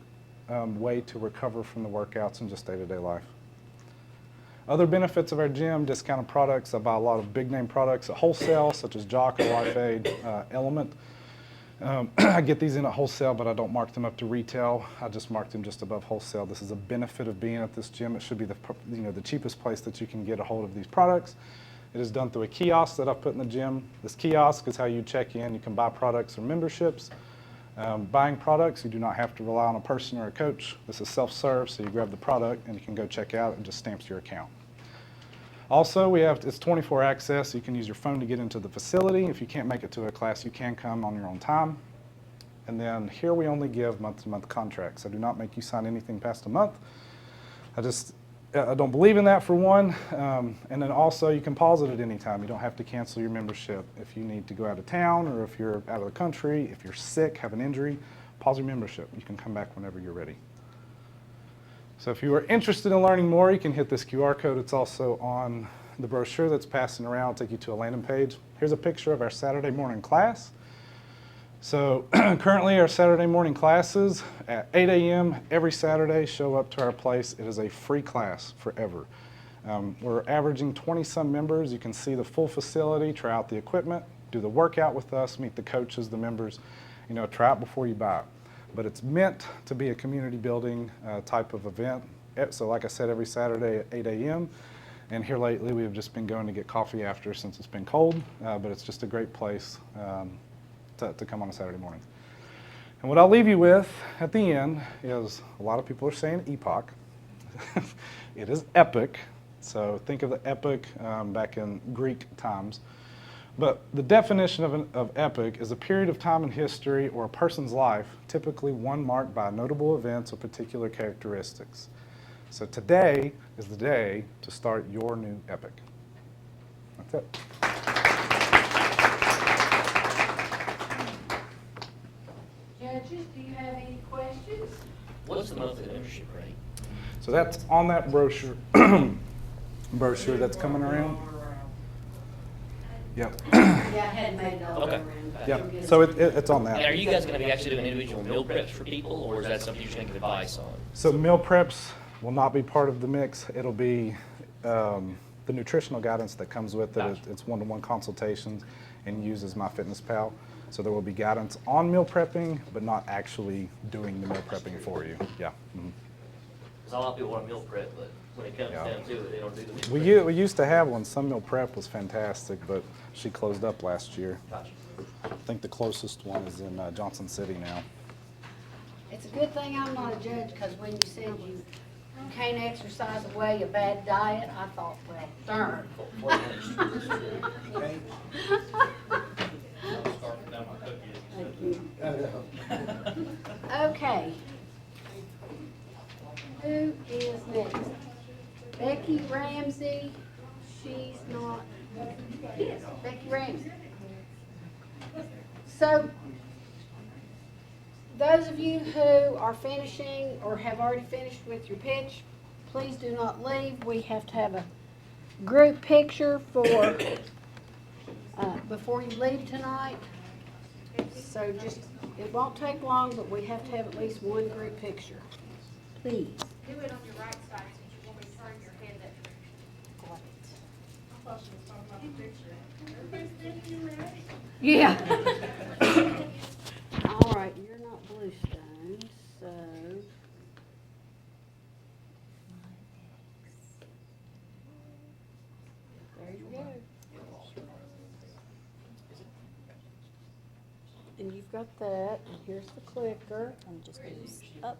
way to recover from the workouts and just day-to-day life. Other benefits of our gym, discounted products. I buy a lot of big name products at wholesale, such as Jock or Life Aid, Element. I get these in at wholesale, but I don't mark them up to retail. I just mark them just above wholesale. This is a benefit of being at this gym. It should be the cheapest place that you can get a hold of these products. It is done through a kiosk that I've put in the gym. This kiosk is how you check in. You can buy products or memberships. Buying products, you do not have to rely on a person or a coach. This is self-serve, so you grab the product and you can go check out and just stamps your account. Also, it's 24 access. You can use your phone to get into the facility. If you can't make it to a class, you can come on your own time. And then here we only give month-to-month contracts. I do not make you sign anything past a month. I don't believe in that, for one. And then also you can pause it at any time. You don't have to cancel your membership. If you need to go out of town, or if you're out of the country, if you're sick, have an injury, pause your membership. You can come back whenever you're ready. So if you are interested in learning more, you can hit this QR code. It's also on the brochure that's passing around. It'll take you to a landing page. Here's a picture of our Saturday morning class. So currently our Saturday morning classes at 8 a.m. every Saturday. Show up to our place. It is a free class forever. We're averaging 20-some members. You can see the full facility, try out the equipment, do the workout with us, meet the coaches, the members. Try it before you buy it. But it's meant to be a community building type of event. So like I said, every Saturday at 8 a.m. And here lately we've just been going to get coffee after since it's been cold. But it's just a great place to come on a Saturday morning. And what I'll leave you with at the end is, a lot of people are saying epoch. It is epic. So think of the epic back in Greek times. But the definition of epic is a period of time in history or a person's life, typically one marked by notable events or particular characteristics. So today is the day to start your new epic. That's it. Judges, do you have any questions? What's the monthly membership rate? So that's on that brochure, brochure that's coming around. Yep. Yeah, I hadn't made it all the way Okay. around. Yep. So it's on that. And are you guys going to be actually doing individual meal preps for people, or is that something you're going to give advice on? So meal preps will not be part of the mix. It'll be the nutritional guidance that comes with it. Gotcha. It's one-to-one consultations and uses MyFitnessPal. So there will be guidance on meal prepping, but not actually doing the meal prepping for you. Yeah. Mhm. Because a lot of people want to meal prep, but when it comes Yeah. down to it, they don't do the meal We, prep. we used to have one. Some meal prep was fantastic, but she closed up last year. Gotcha. I think the closest one is in Johnson City now. It's a good thing I'm not a judge, because when you said you can't exercise away a bad diet, I thought, well, darn. Thank you. Okay. Who is next? Becky Ramsey. She's not. Yes, Becky Ramsey. So, those of you who are finishing or have already finished with your pitch, please do not leave. We have to have a group picture for before you leave tonight. So just, it won't take long, but we have to have at least one group picture. Please. Do it on your right side since you want me to turn your head that direction. Yeah. All right, you're not Bluestone, so. There you go. And you've got that, and here's the clicker. And just goes up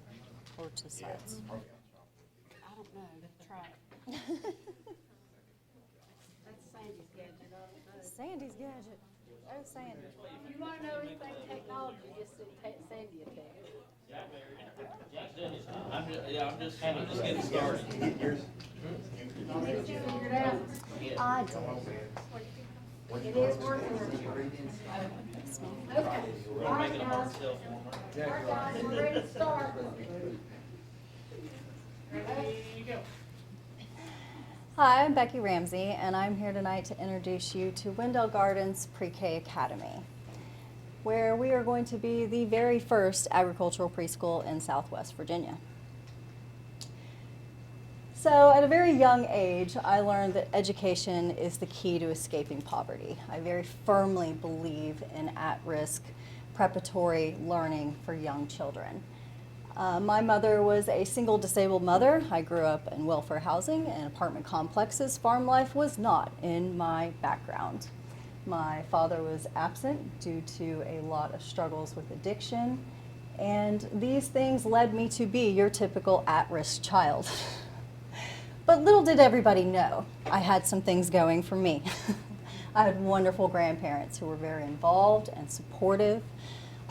or to sides. I don't know, try it. That's Sandy's gadget, I don't know. Sandy's gadget. Oh, Sandy. If you want to know anything technology, just send Sandy a text. I'm just getting started. Did you figure it out? I do. It is working. Okay. All right, guys. All right, guys, we're ready to start. Hi, I'm Becky Ramsey, and I'm here tonight to introduce you to Wendell Gardens Pre-K Academy, where we are going to be the very first agricultural preschool in Southwest Virginia. So at a very young age, I learned that education is the key to escaping poverty. I very firmly believe in at-risk preparatory learning for young children. My mother was a single disabled mother. I grew up in welfare housing and apartment complexes. Farm life was not in my background. My father was absent due to a lot of struggles with addiction, and these things led me to be your typical at-risk child. But little did everybody know, I had some things going for me. I had wonderful grandparents who were very involved and supportive.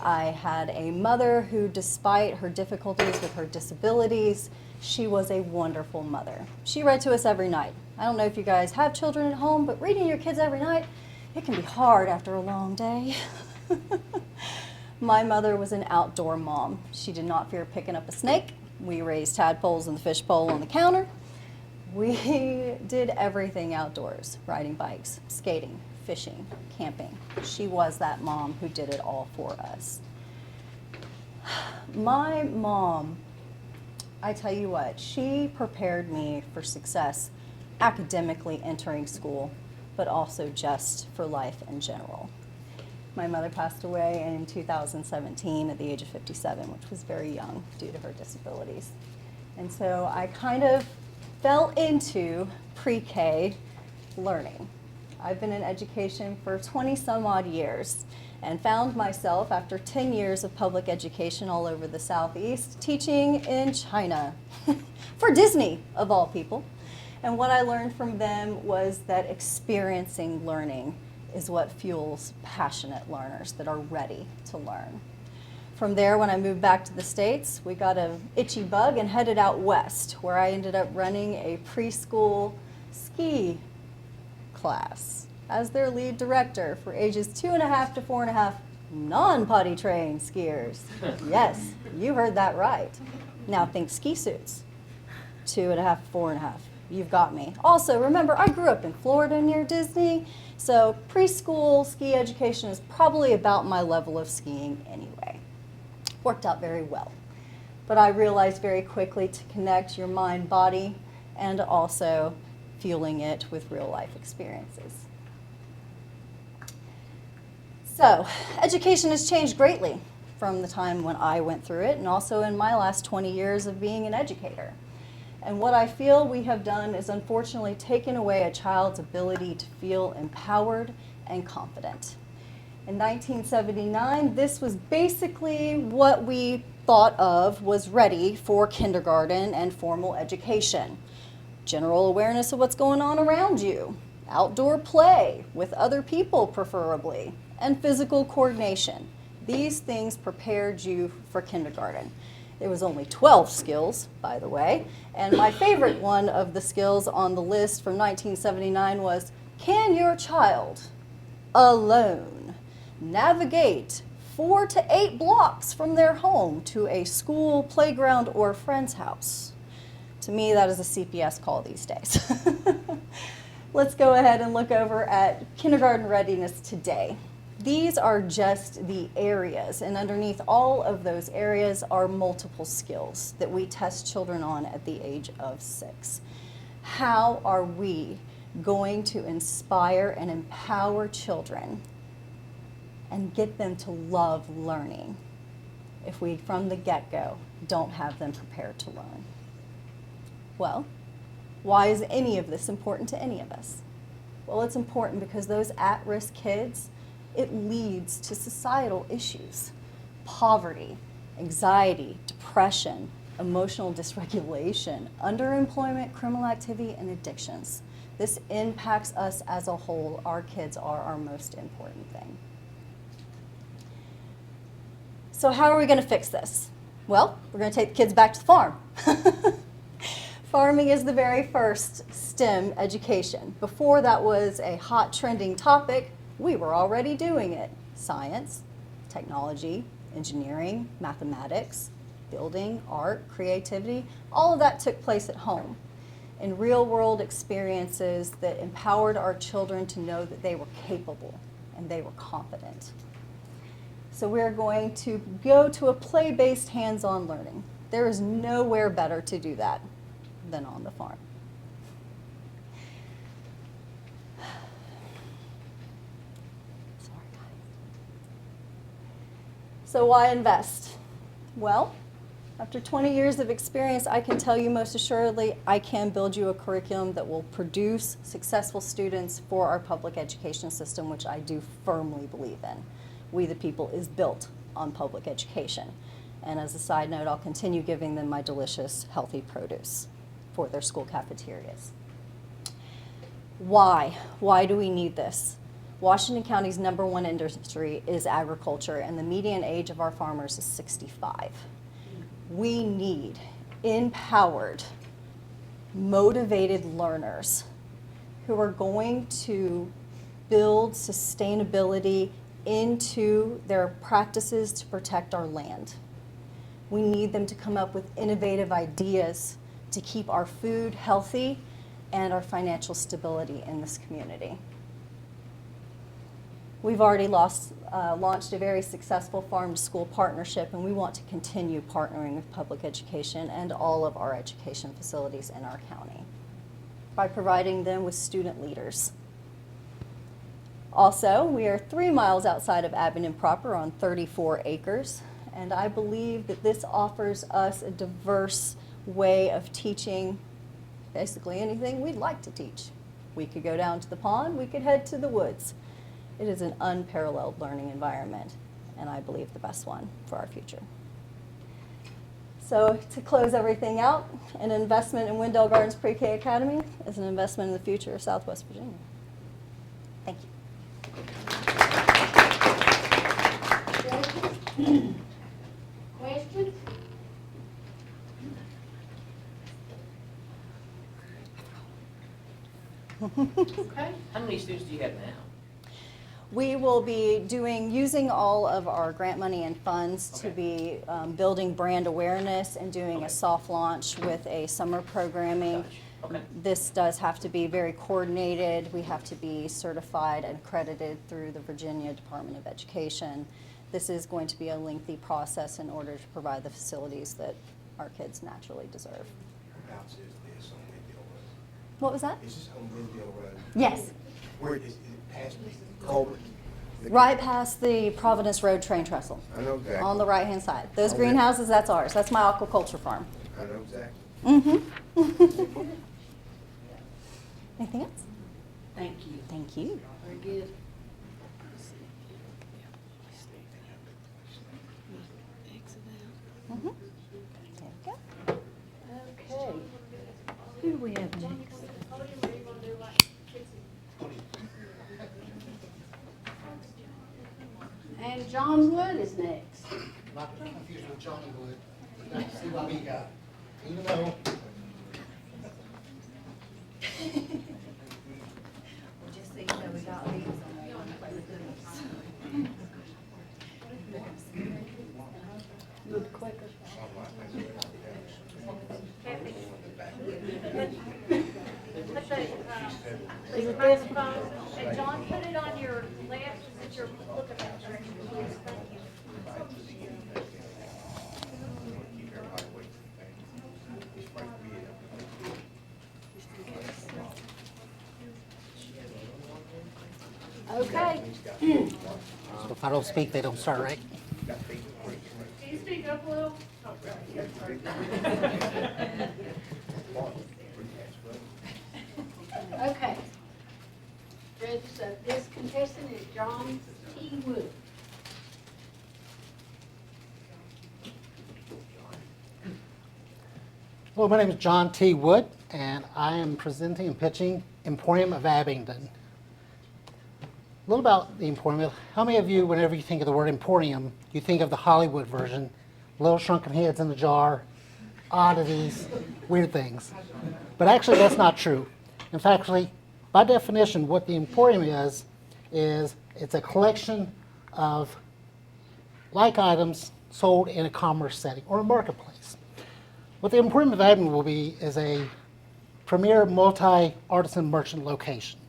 I had a mother who, despite her difficulties with her disabilities, she was a wonderful mother. She read to us every night. I don't know if you guys have children at home, but reading to your kids every night, it can be hard after a long day. My mother was an outdoor mom. She did not fear picking up a snake. We raised tadpoles in the fish bowl on the counter. We did everything outdoors, riding bikes, skating, fishing, camping. She was that mom who did it all for us. My mom, I tell you what, she prepared me for success academically entering school, but also just for life in general. My mother passed away in 2017 at the age of 57, which was very young due to her disabilities. And so I kind of fell into pre-K learning. I've been in education for 20 some odd years and found myself, after 10 years of public education all over the Southeast, teaching in China for Disney, of all people. And what I learned from them was that experiencing learning is what fuels passionate learners that are ready to learn. From there, when I moved back to the States, we got an itchy bug and headed out west, where I ended up running a preschool ski class as their lead director for ages 2.5 to 4.5 non-potty trained skiers. Yes, you heard that right. Now think ski suits. 2.5, 4.5. You've got me. Also, remember, I grew up in Florida near Disney, so preschool ski education is probably about my level of skiing anyway. Worked out very well. But I realized very quickly to connect your mind, body, and also fueling it with real life experiences. So, education has changed greatly from the time when I went through it and also in my last 20 years of being an educator. And what I feel we have done is unfortunately taken away a child's ability to feel empowered and confident. In 1979, this was basically what we thought of was ready for kindergarten and formal education. General awareness of what's going on around you, outdoor play with other people preferably, and physical coordination. These things prepared you for kindergarten. There was only 12 skills, by the way, and my favorite one of the skills on the list from 1979 was, can your child alone navigate 4 to 8 blocks from their home to a school, playground, or friend's house? To me, that is a CPS call these days. Let's go ahead and look over at kindergarten readiness today. These are just the areas, and underneath all of those areas are multiple skills that we test children on at the age of 6. How are we going to inspire and empower children and get them to love learning if we, from the get-go, don't have them prepared to learn? Well, why is any of this important to any of us? Well, it's important because those at-risk kids, it leads to societal issues. Poverty, anxiety, depression, emotional dysregulation, underemployment, criminal activity, and addictions. This impacts us as a whole. Our kids are our most important thing. So how are we going to fix this? Well, we're going to take the kids back to the farm. Farming is the very first STEM education. Before that was a hot trending topic, we were already doing it. Science, technology, engineering, mathematics, building, art, creativity, all of that took place at home in real world experiences that empowered our children to know that they were capable and they were confident. So we're going to go to a play-based hands-on learning. There is nowhere better to do that than on the farm. Sorry, guys. So why invest? Well, after 20 years of experience, I can tell you most assuredly, I can build you a curriculum that will produce successful students for our public education system, which I do firmly believe in. We the People is built on public education. And as a side note, I'll continue giving them my delicious, healthy produce for their school cafeterias. Why? Why do we need this? Washington County's #1 industry is agriculture, and the median age of our farmers is 65. We need empowered, motivated learners who are going to build sustainability into their practices to protect our land. We need them to come up with innovative ideas to keep our food healthy and our financial stability in this community. We've already launched a very successful farm-to-school partnership, and we want to continue partnering with public education and all of our education facilities in our county by providing them with student leaders. Also, we are 3 miles outside of Abingdon proper on 34 acres, and I believe that this offers us a diverse way of teaching basically anything we'd like to teach. We could go down to the pond, we could head to the woods. It is an unparalleled learning environment, and I believe the best one for our future. So to close everything out, an investment in Wendell Gardens Pre-K Academy is an investment in the future of Southwest Virginia. Thank you. Questions? Okay. How many students do you have now? We will be using all of our grant money and funds to be building brand awareness and doing a soft launch with a summer programming. Okay. This does have to be very coordinated. We have to be certified and accredited through the Virginia Department of Education. This is going to be a lengthy process in order to provide the facilities that our kids naturally deserve. House is this on Windmill Road. What was that? Is this on Windmill Road? Yes. Where is it past the culvert? Right past the Providence Road train trestle. I know exactly. On the right-hand side. Those Oh, greenhouses, that's ours. That's my aquaculture farm. I know exactly. Mm-hmm. Anything else? Thank you. Thank you. Very good. Mm-hmm. There we go. Okay. Who do we have next? And John Wood is next. Not to confuse with Johnny Wood, but that's the CYB guy. Even though. Just so you know, we got leaves on that one plate of goodies. Move quicker. Is it this phone? And John, put it on your left, since you're looking that direction, please. Thank you. Keep everybody away from the thing. He's right Okay. So if I don't speak, they don't start, right? Can you speak up a little? Okay. Good, so this contestant is John T. Wood. Hello, my name is John T. Wood, and I am presenting and pitching Emporium of Abingdon. A little about the Emporium. How many of you, whenever you think of the word Emporium, you think of the Hollywood version? Little shrunken heads in the jar, oddities, weird things. But actually, that's not true. In fact, by definition, what the Emporium is it's a collection of like items sold in a commerce setting or a marketplace. What the Emporium of Abingdon will be is a premier multi-artisan merchant location.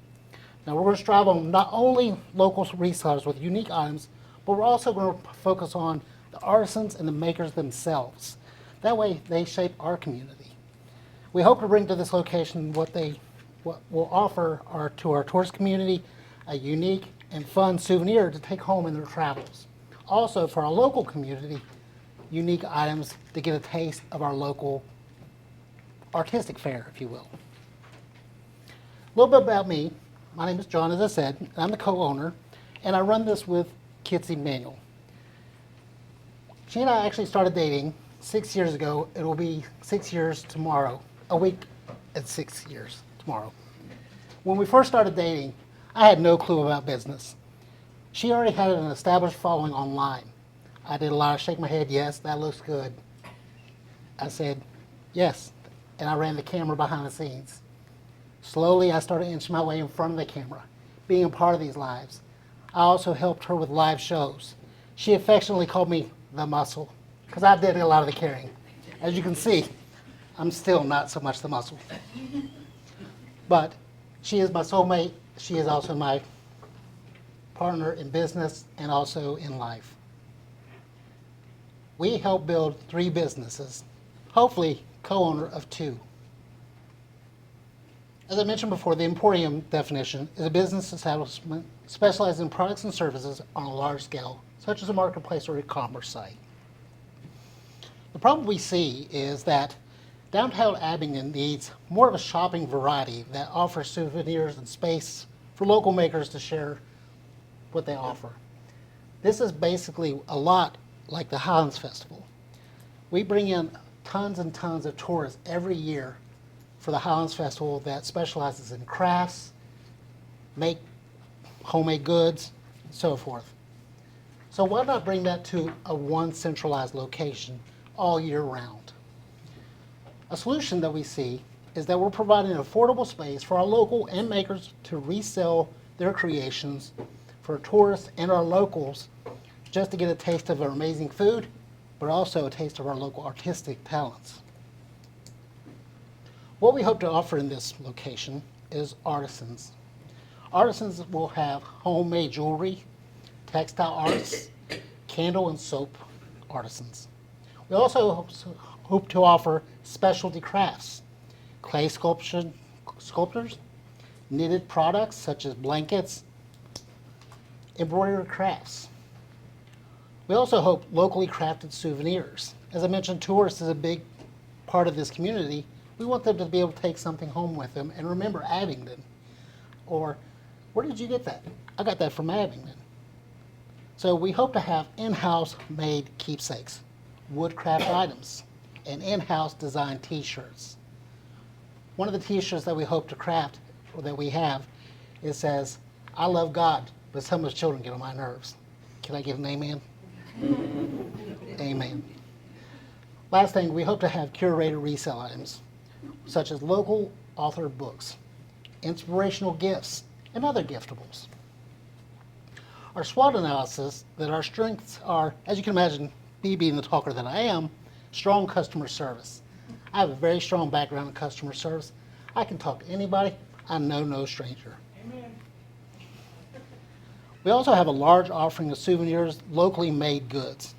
Now, we're going to strive on not only local resellers with unique items, but we're also going to focus on the artisans and the makers themselves. That way, they shape our community. We hope to bring to this location what we'll offer to our tourist community, a unique and fun souvenir to take home in their travels. Also, for our local community, unique items to get a taste of our local artistic fare, if you will. A little bit about me. My name is John, as I said, and I'm the co-owner, and I run this with Kitsy Manuel. She and I actually started dating 6 years ago. It will be 6 years tomorrow, a week at 6 years tomorrow. When we first started dating, I had no clue about business. She already had an established following online. I did a lot of shake my head, yes, that looks good. I said, yes, and I ran the camera behind the scenes. Slowly, I started inching my way in front of the camera, being a part of these lives. I also helped her with live shows. She affectionately called me the muscle, because I did a lot of the carrying. As you can see, I'm still not so much the muscle. But she is my soulmate. She is also my partner in business and also in life. We help build 3 businesses, hopefully co-owner of 2. As I mentioned before, the Emporium definition is a business establishment specialized in products and services on a large scale, such as a marketplace or e-commerce site. The problem we see is that downtown Abingdon needs more of a shopping variety that offers souvenirs and space for local makers to share what they offer. This is basically a lot like the Highlands Festival. We bring in tons and tons of tourists every year for the Highlands Festival that specializes in crafts, make homemade goods, so forth. So why not bring that to a one centralized location all year round? A solution that we see is that we're providing an affordable space for our local and makers to resell their creations for tourists and our locals just to get a taste of our amazing food, but also a taste of our local artistic talents. What we hope to offer in this location is artisans. Artisans will have homemade jewelry, textile arts, candle and soap artisans. We also hope to offer specialty crafts, clay sculptures, knitted products such as blankets, embroidery crafts. We also hope locally crafted souvenirs. As I mentioned, tourists is a big part of this community. We want them to be able to take something home with them and remember Abingdon. Or, where did you get that? I got that from Abingdon. So we hope to have in-house made keepsakes, woodcraft items, and in-house designed t-shirts. One of the t-shirts that we hope to craft, or that we have, it says, "I love God, but some of his children get on my nerves." Can I give an amen? Amen. Last thing, we hope to have curated resale items, such as local author books, inspirational gifts, and other giftables. Our SWOT analysis that our strengths are, as you can imagine, me being the talker that I am, strong customer service. I have a very strong background in customer service. I can talk to anybody. I'm no stranger. Amen. We also have a large offering of souvenirs, locally made goods,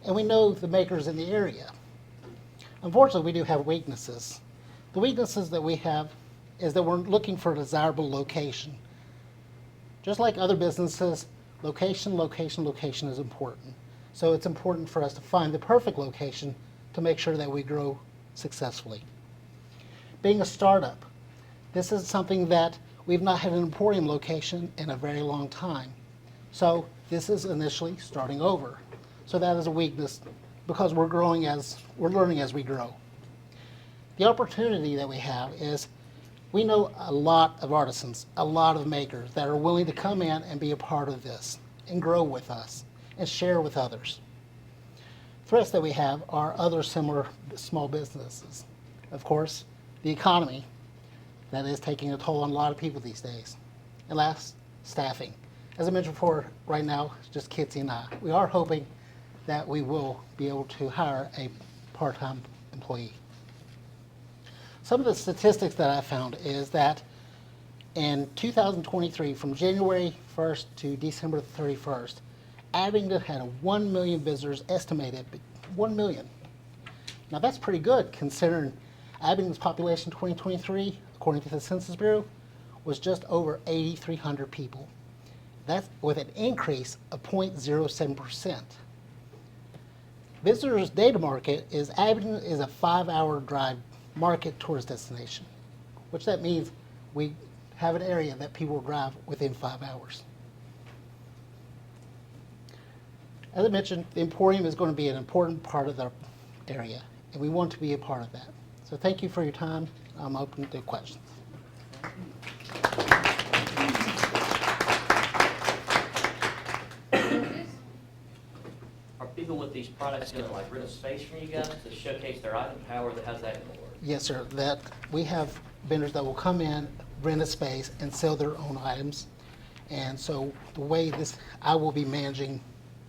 and we know the makers in the area. Unfortunately, we do have weaknesses. The weaknesses that we have is that we're looking for a desirable location. Just like other businesses, location is important. So it's important for us to find the perfect location to make sure that we grow successfully. Being a startup, this is something that we've not had an emporium location in a very long time. So this is initially starting over. So that is a weakness because we're learning as we grow. The opportunity that we have is we know a lot of artisans, a lot of makers that are willing to come in and be a part of this and grow with us and share with others. Threats that we have are other similar small businesses. Of course, the economy that is taking a toll on a lot of people these days. And last, staffing. As I mentioned before, right now, it's just Kitsy and I. We are hoping that we will be able to hire a part-time employee. Some of the statistics that I found is that in 2023, from January 1st to December 31st, Abingdon had 1 million visitors estimated, 1 million. Now that's pretty good considering Abingdon's population in 2023, according to the Census Bureau, was just over 8,300 people. That's with an increase of 0.07%. Visitors Data Market is Abingdon is a 5-hour drive market tourist destination, which that means we have an area that people will drive within 5 hours. As I mentioned, the Emporium is going to be an important part of the area, and we want to be a part of that. So thank you for your time. I'm open to questions. Are people with these products gonna like rent a space from you guys to showcase their item? How's that gonna work? Yes, sir. That we have vendors that will come in, rent a space, and sell their own items. And so the way I will be managing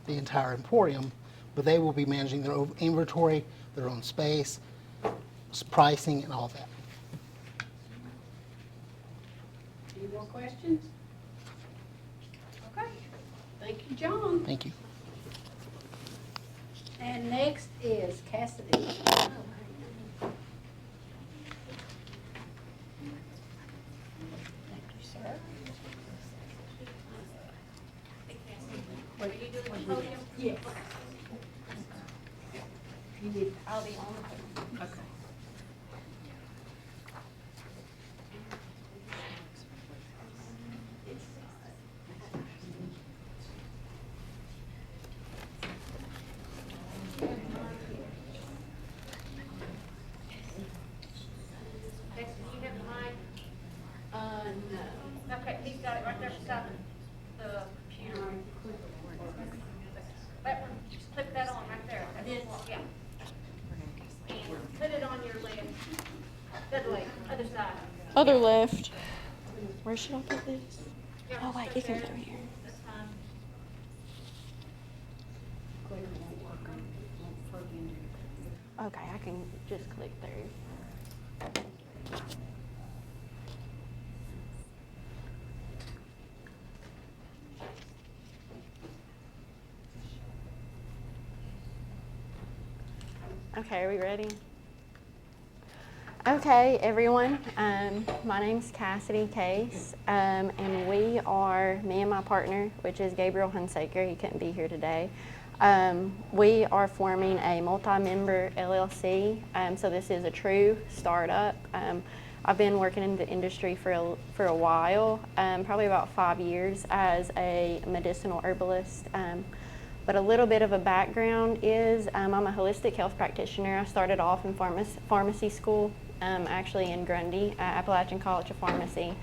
the entire Emporium, but they will be managing their own inventory, their own space, pricing, and all that. Any more questions? Okay. Thank you, John. Thank you. And next is Cassidy. Thank you, sir. Are you doing the podium? Yes. You need, I'll be on the podium. okay. Next, do you have the mic? No. Okay, he's got it right there beside the computer. That one, just click that on right there. This? Yeah. And put it on your left. The other way, other side. Other left. Where should I put this? Yeah, Oh wait, just it can there. go here. That's Clicker won't work on, won't plug in. Okay, I can just click through. Okay, are we ready? Okay, everyone. My name's Cassidy Case, and me and my partner, which is Gabriel Hunsaker, he couldn't be here today. We are forming a multi-member LLC, so this is a true startup. I've been working in the industry for a while, probably about 5 years as a medicinal herbalist. But a little bit of a background is I'm a holistic health practitioner. I started off in pharmacy school, actually in Grundy, Appalachian College of Pharmacy.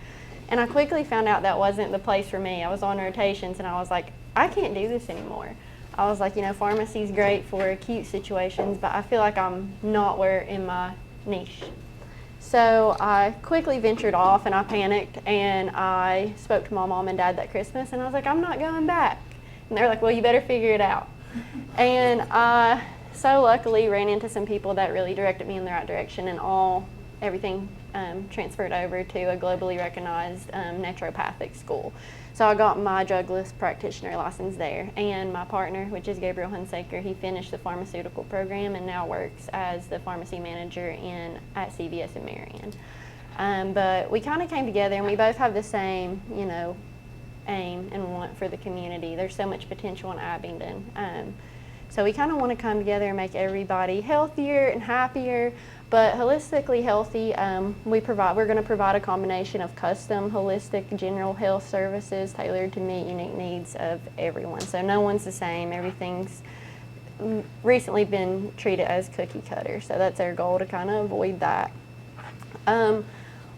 And I quickly found out that wasn't the place for me. I was on rotations and I was like, I can't do this anymore. I was like, pharmacy's great for acute situations, but I feel like I'm not where in my niche. So I quickly ventured off and I panicked and I spoke to my mom and dad that Christmas and I was like, I'm not going back. And they're like, well, you better figure it out. And I so luckily ran into some people that really directed me in the right direction, and everything transferred over to a globally recognized naturopathic school. So I got my drug list practitioner license there, and my partner, which is Gabriel Hunsaker, he finished the pharmaceutical program and now works as the pharmacy manager at CVS in Marion. But we kind of came together, and we both have the same, aim and want for the community. There's so much potential in Abingdon. So we kind of want to come together and make everybody healthier and happier, but holistically healthy. We're going to provide a combination of custom holistic general health services tailored to meet unique needs of everyone. So no one's the same. Everything's recently been treated as cookie cutter. So that's our goal, to kind of avoid that.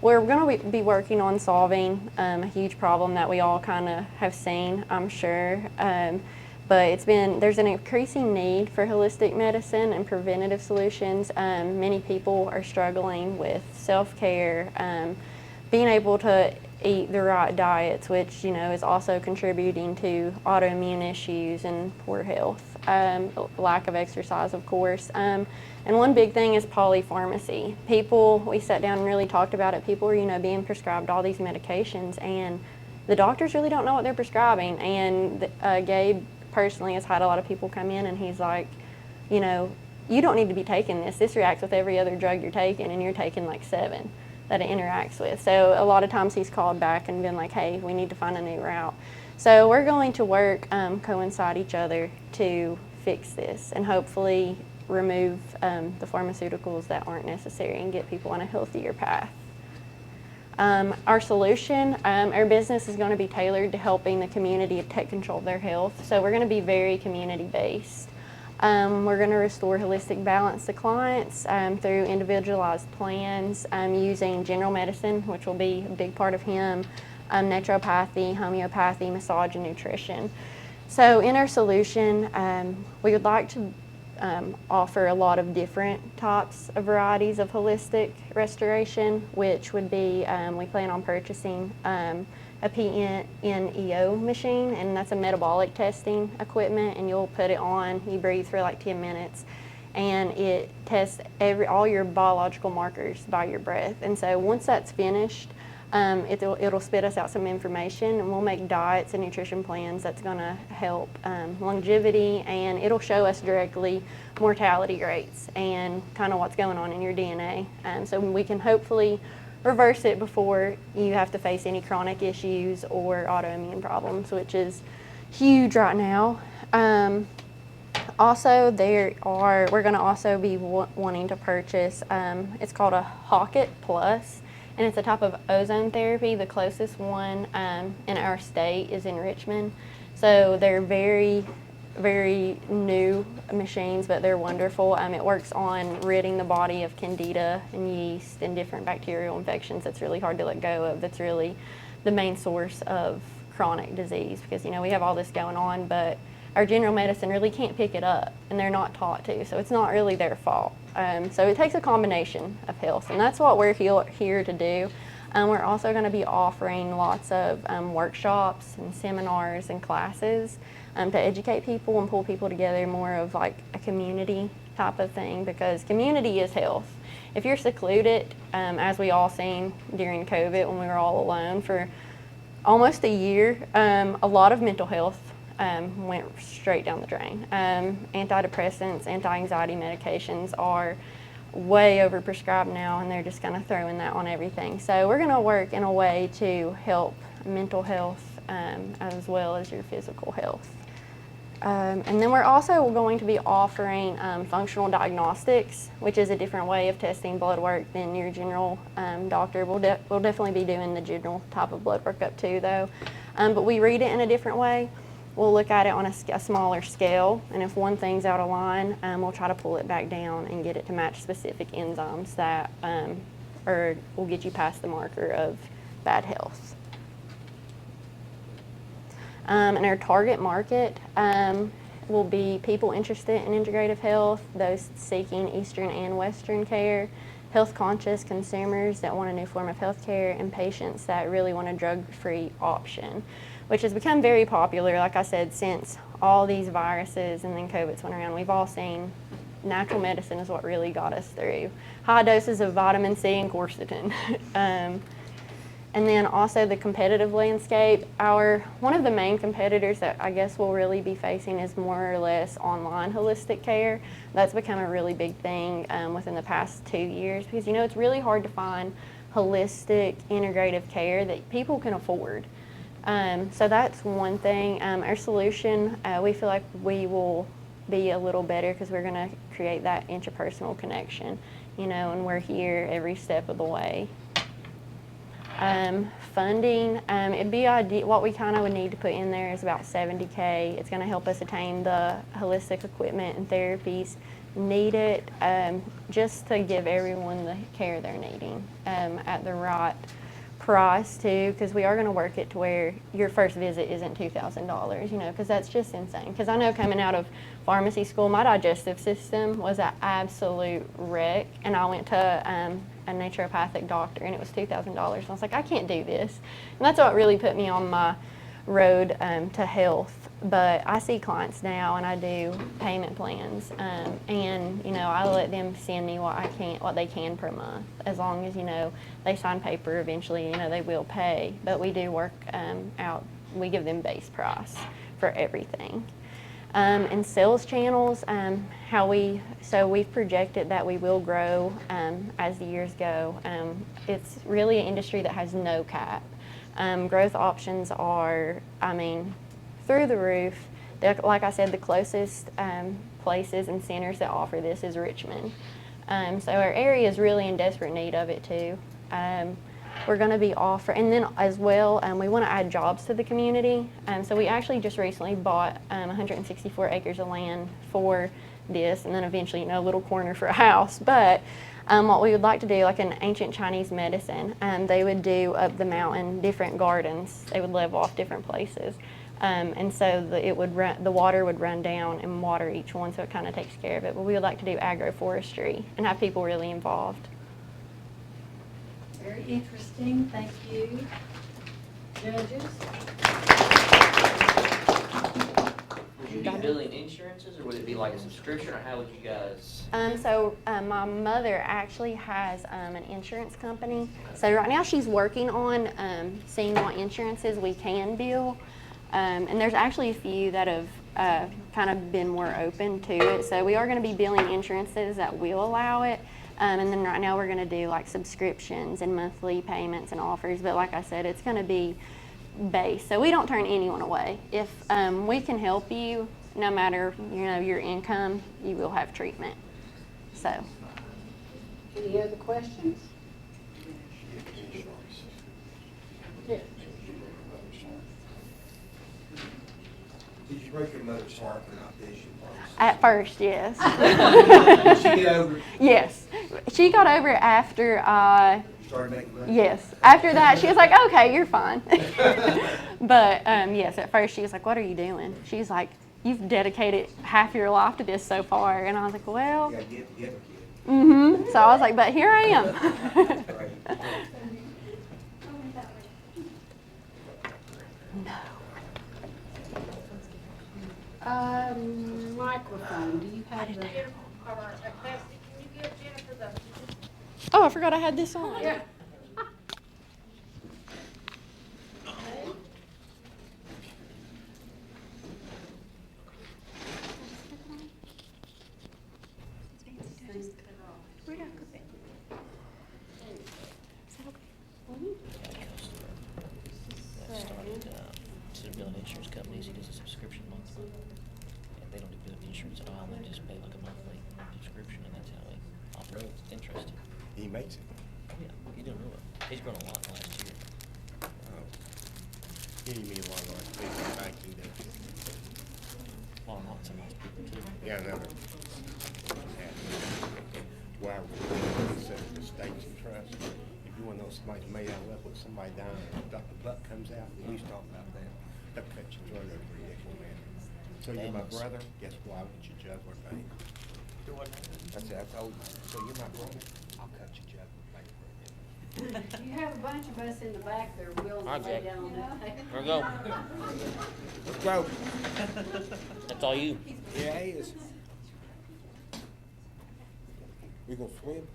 We're going to be working on solving a huge problem that we all kind of have seen, I'm sure. But there's an increasing need for holistic medicine and preventative solutions. Many people are struggling with self-care, being able to eat the right diets, which is also contributing to autoimmune issues and poor health, lack of exercise, of course. And one big thing is polypharmacy. We sat down and really talked about it. People are being prescribed all these medications, and the doctors really don't know what they're prescribing. And Gabe personally has had a lot of people come in and he's like, you don't need to be taking this. This reacts with every other drug you're taking, and you're taking like 7 that it interacts with. So a lot of times he's called back and been like, hey, we need to find a new route. So we're going to work coincide each other to fix this and hopefully remove the pharmaceuticals that aren't necessary and get people on a healthier path. Our solution, our business is going to be tailored to helping the community take control of their health. So we're going to be very community-based. We're going to restore holistic balance to clients through individualized plans using general medicine, which will be a big part of him, naturopathy, homeopathy, massage, and nutrition. So in our solution, we would like to offer a lot of different types of varieties of holistic restoration, which would be, we plan on purchasing a PNEO machine, and that's a metabolic testing equipment, and you'll put it on, you breathe for like 10 minutes, and it tests all your biological markers by your breath. And so once that's finished, it'll spit us out some information, and we'll make diets and nutrition plans that's going to help longevity, and it'll show us directly mortality rates and kind of what's going on in your DNA. So we can hopefully reverse it before you have to face any chronic issues or autoimmune problems, which is huge right now. Also, we're going to also be wanting to purchase, it's called a Hawkett Plus, and it's a type of ozone therapy. The closest one in our state is in Richmond. So they're very, very new machines, but they're wonderful. It works on ridding the body of candida and yeast and different bacterial infections that's really hard to let go of. That's really the main source of chronic disease, because we have all this going on, but our general medicine really can't pick it up, and they're not taught to, so it's not really their fault. So it takes a combination of health, and that's what we're here to do. We're also going to be offering lots of workshops and seminars and classes to educate people and pull people together, more of like a community type of thing, because community is health. If you're secluded, as we all seen during COVID when we were all alone for almost a year, a lot of mental health went straight down the drain. Antidepressants, anti-anxiety medications are way overprescribed now, and they're just kind of throwing that on everything. So we're going to work in a way to help mental health as well as your physical health. And then we're also going to be offering functional diagnostics, which is a different way of testing blood work than your general doctor. We'll definitely be doing the general type of blood workup too, though. But we read it in a different way. We'll look at it on a smaller scale, and if one thing's out of line, we'll try to pull it back down and get it to match specific enzymes that will get you past the marker of bad health. And our target market will be people interested in integrative health, those seeking Eastern and Western care, health-conscious consumers that want a new form of health care, and patients that really want a drug-free option, which has become very popular, like I said, since all these viruses and then COVID's went around. We've all seen natural medicine is what really got us through. High doses of vitamin C and quercetin. And then also the competitive landscape. One of the main competitors that I guess we'll really be facing is more or less online holistic care. That's become a really big thing within the past 2 years, because it's really hard to find holistic, integrative care that people can afford. So that's one thing. Our solution, we feel like we will be a little better because we're going to create that interpersonal connection, and we're here every step of the way. Funding, it'd be ideal. What we kind of would need to put in there is about $70K. It's going to help us attain the holistic equipment and therapies needed just to give everyone the care they're needing at the right price too, because we are going to work it to where your first visit isn't $2,000, because that's just insane. Because I know coming out of pharmacy school, my digestive system was an absolute wreck, and I went to a naturopathic doctor, and it was $2,000. I was like, I can't do this, and that's what really put me on my road to health. But I see clients now, and I do payment plans, and I let them send me what they can per month, as long as they sign paper. Eventually, they will pay. But we do work out. We give them base price for everything. And sales channels, we've projected that we will grow as the years go. It's really an industry that has no cap. Growth options are, through the roof. Like I said, the closest places and centers that offer this is Richmond. So our area is really in desperate need of it too. We're going to be offering, and then as well, we want to add jobs to the community. So we actually just recently bought 164 acres of land for this, and then eventually, a little corner for a house. But what we would like to do, like in ancient Chinese medicine, they would do up the mountain different gardens. They would live off different places. And so the water would run down and water each one, so it kind of takes care of it. But we would like to do agroforestry and have people really involved. Very interesting, thank you. Judges? Would you be billing insurances, or would it be like a subscription, or how would you guys? My mother actually has an insurance company. So right now she's working on seeing what insurances we can bill. And there's actually a few that have kind of been more open to it. So we are going to be billing insurances that will allow it. And then right now we're going to do like subscriptions and monthly payments and offers. But like I said, it's going to be base. So we don't turn anyone away. If we can help you, no matter your income, you will have treatment. So. Any other questions? Yes. Did you break your mother's heart for not vision? At first, yes. Did she get over it? Yes. She got over it after You started making money? yes. After that, she was like, okay, you're fine. But yes, at first she was like, what are you doing? She's like, you've dedicated half your life to this so far. And I was like, well. Yeah, get the other kid. So I was like, but here I am. Microphone, do you have the? All right, Betsy, can you give Jennifer the? Oh, I forgot I had this on. Yeah. Started, instead of billing insurance companies, he does a subscription monthly. And they don't do bill insurance at all, they just pay like a monthly subscription, and that's how he operates. It's interesting. He makes it. Yeah, he's doing real well. He's grown a lot last year. Oh. He mean a lot of our people in banking, don't you? Well, lots and lots of people too. Yeah, I know. Why we set the estates and trust. If you want to know somebody's made out of with somebody dying, Dr. Buck comes out, we used to talk about that. They'll cut your throat over your nickel, man. So you're my brother, guess why would you juggler bank? Do what? I said, I told you, so you're my brother, I'll cut your juggler bank for a nickel. You have a bunch of us in the back that are willing All right, to lay Jack. down on that table. Here we go. Let's go. That's all you. Yeah, he is. We gonna swim?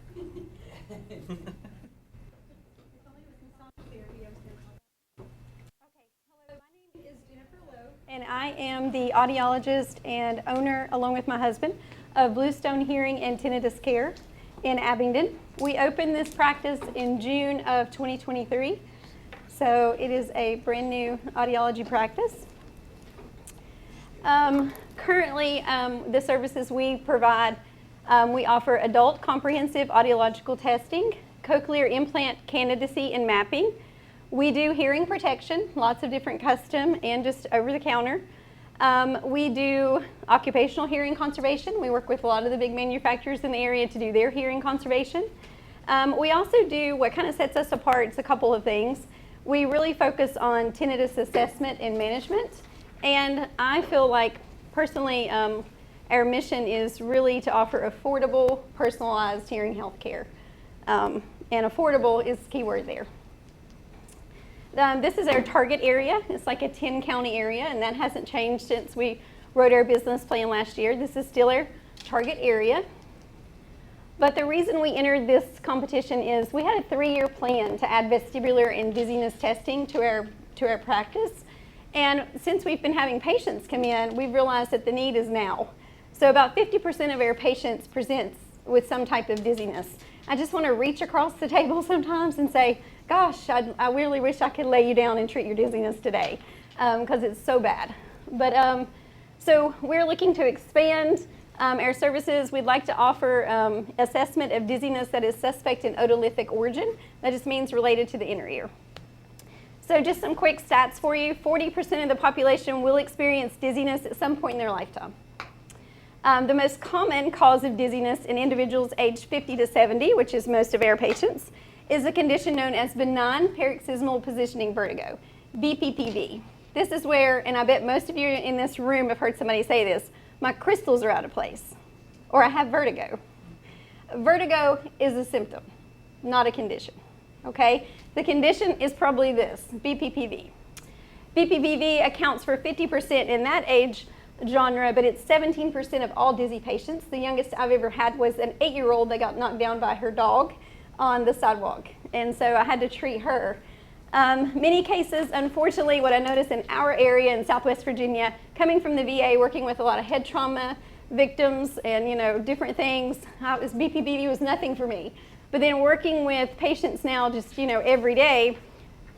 And I am the audiologist and owner, along with my husband, of Bluestone Hearing and Tinnitus Care in Abingdon. We opened this practice in June of 2023, so it is a brand new audiology practice. Currently, the services we provide, we offer adult comprehensive audiological testing, cochlear implant candidacy and mapping. We do hearing protection, lots of different custom and just over the counter. We do occupational hearing conservation. We work with a lot of the big manufacturers in the area to do their hearing conservation. We also do what kind of sets us apart. It's a couple of things. We really focus on tinnitus assessment and management. And I feel like personally, our mission is really to offer affordable, personalized hearing health care. And affordable is the key word there. This is our target area. It's like a 10-county area, and that hasn't changed since we wrote our business plan last year. This is still our target area. But the reason we entered this competition is we had a 3-year plan to add vestibular and dizziness testing to our practice. And since we've been having patients come in, we've realized that the need is now. So about 50% of our patients presents with some type of dizziness. I just want to reach across the table sometimes and say, gosh, I really wish I could lay you down and treat your dizziness today, because it's so bad. But so we're looking to expand our services. We'd like to offer assessment of dizziness that is suspect in otolithic origin. That just means related to the inner ear. So just some quick stats for you. 40% of the population will experience dizziness at some point in their lifetime. The most common cause of dizziness in individuals aged 50 to 70, which is most of our patients, is a condition known as benign paroxysmal positioning vertigo, BPPV. This is where, and I bet most of you in this room have heard somebody say this, my crystals are out of place, or I have vertigo. Vertigo is a symptom, not a condition, okay? The condition is probably this, BPPV. BPPV accounts for 50% in that age genre, but it's 17% of all dizzy patients. The youngest I've ever had was an 8-year-old that got knocked down by her dog on the sidewalk, and so I had to treat her. Many cases, unfortunately, what I notice in our area in Southwest Virginia, coming from the VA, working with a lot of head trauma victims and different things, BPPV was nothing for me. But then working with patients now just every day,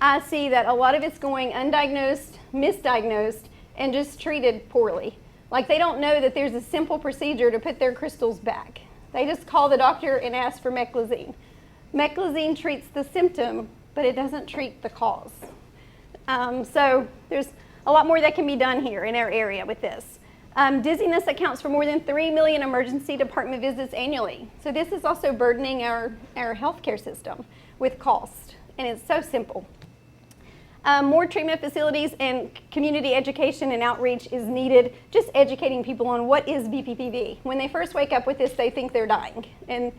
I see that a lot of it's going undiagnosed, misdiagnosed, and just treated poorly. Like they don't know that there's a simple procedure to put their crystals back. They just call the doctor and ask for meclizine. Meclizine treats the symptom, but it doesn't treat the cause. So there's a lot more that can be done here in our area with this. Dizziness accounts for more than 3 million emergency department visits annually. So this is also burdening our healthcare system with cost, and it's so simple. More treatment facilities and community education and outreach is needed, just educating people on what is BPPV. When they first wake up with this, they think they're dying. And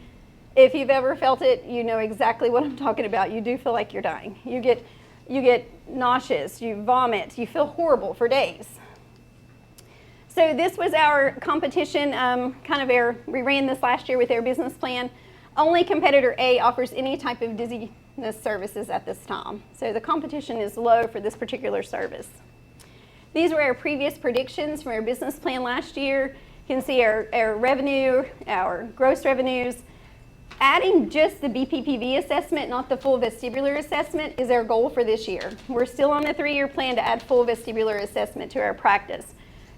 if you've ever felt it, you know exactly what I'm talking about. You do feel like you're dying. You get you get nauseous, you vomit, you feel horrible for days. So this was our competition, we ran this last year with their business plan. Only competitor A offers any type of dizziness services at this time. So the competition is low for this particular service. These were our previous predictions from our business plan last year. You can see our revenue, our gross revenues. Adding just the BPPV assessment, not the full vestibular assessment, is our goal for this year. We're still on the 3-year plan to add full vestibular assessment to our practice.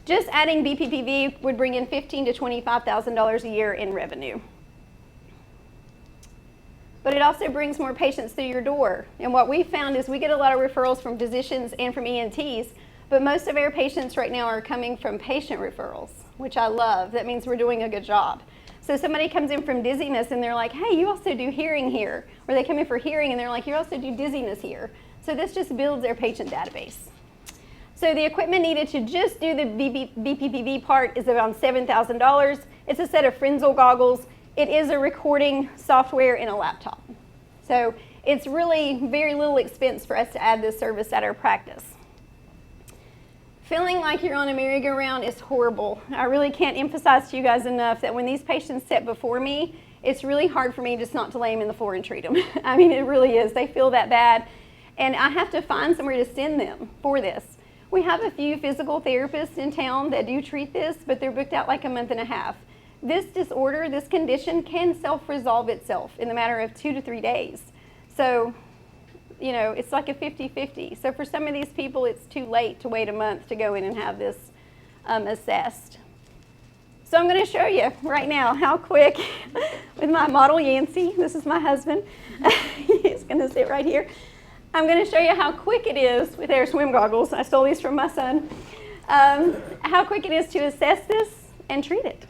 Just adding BPPV would bring in $15,000 to $25,000 a year in revenue. But it also brings more patients through your door. And what we found is we get a lot of referrals from physicians and from ENTs, but most of our patients right now are coming from patient referrals, which I love. That means we're doing a good job. So somebody comes in from dizziness and they're like, hey, you also do hearing here. Or they come in for hearing and they're like, you also do dizziness here. So this just builds their patient database. So the equipment needed to just do the BPPV part is around $7,000. It's a set of Frenzel goggles. It is a recording software in a laptop. So it's really very little expense for us to add this service at our practice. Feeling like you're on a merry-go-round is horrible. I really can't emphasize to you guys enough that when these patients sit before me, it's really hard for me just not to lay them in the floor and treat them. I mean, it really is. They feel that bad. And I have to find somewhere to send them for this. We have a few physical therapists in town that do treat this, but they're booked out like a month and a half. This disorder, this condition can self-resolve itself in the matter of 2 to 3 days. So, you know, it's like a 50-50. So for some of these people, it's too late to wait a month to go in and have this assessed. So I'm going to show you right now how quick, with my model Yancey, this is my husband, he's going to sit right here. I'm going to show you how quick it is with our swim goggles. I stole these from my son. How quick it is to assess this and treat it.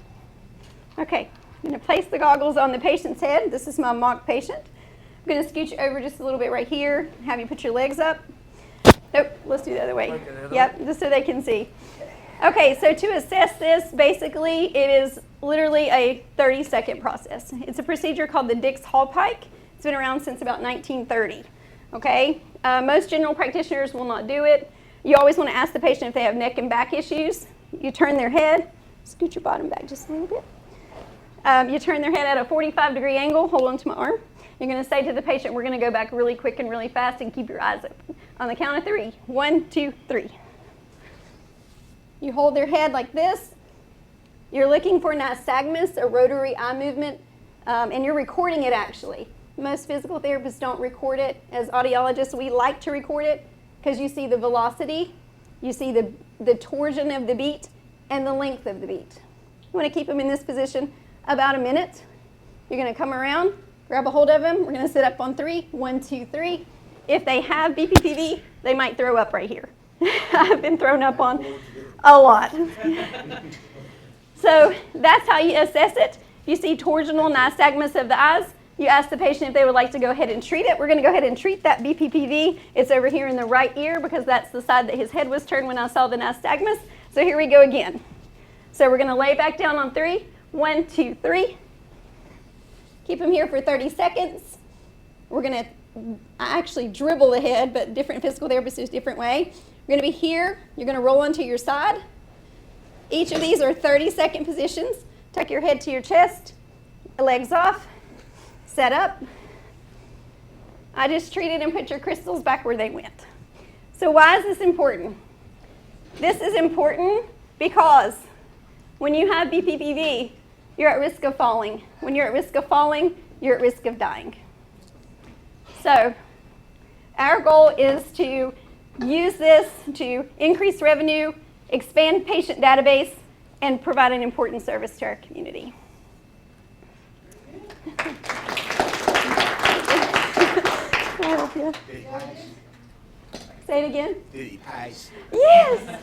Okay, I'm going to place the goggles on the patient's head. This is my mock patient. I'm going to scooch over just a little bit right here, have you put your legs up. Nope, let's do the other way. Yep, just so they can see. Okay, so to assess this, basically, it is literally a 30-second process. It's a procedure called the Dix-Hallpike. It's been around since about 1930. Okay, most general practitioners will not do it. You always want to ask the patient if they have neck and back issues. You turn their head, scoot your bottom back just a little bit. You turn their head at a 45-degree angle, hold on to my arm. You're going to say to the patient, we're going to go back really quick and really fast and keep your eyes open. On the count of 3, 1, 2, 3. You hold their head like this. You're looking for nystagmus, a rotary eye movement, and you're recording it actually. Most physical therapists don't record it. As audiologists, we like to record it because you see the velocity, you see the torsion of the beat, and the length of the beat. You want to keep them in this position about a minute. You're going to come around, grab a hold of them. We're going to sit up on 3, 1, 2, 3. If they have BPPV, they might throw up right here. I've been thrown up on a lot. So that's how you assess it. If you see torsional nystagmus of the eyes, you ask the patient if they would like to go ahead and treat it. We're going to go ahead and treat that BPPV. It's over here in the right ear because that's the side that his head was turned when I saw the nystagmus. So here we go again. So we're going to lay back down on 3, 1, 2, 3. Keep him here for 30 seconds. We're going to actually dribble the head, but different physical therapists do a different way. You're going to be here. You're going to roll onto your side. Each of these are 30-second positions. Tuck your head to your chest, legs off, set up. I just treated and put your crystals back where they went. So why is this important? This is important because when you have BPPV, you're at risk of falling. When you're at risk of falling, you're at risk of dying. So our goal is to use this to increase revenue, expand patient database, and provide an important service to our community. Say it again. Did he pass? Yes.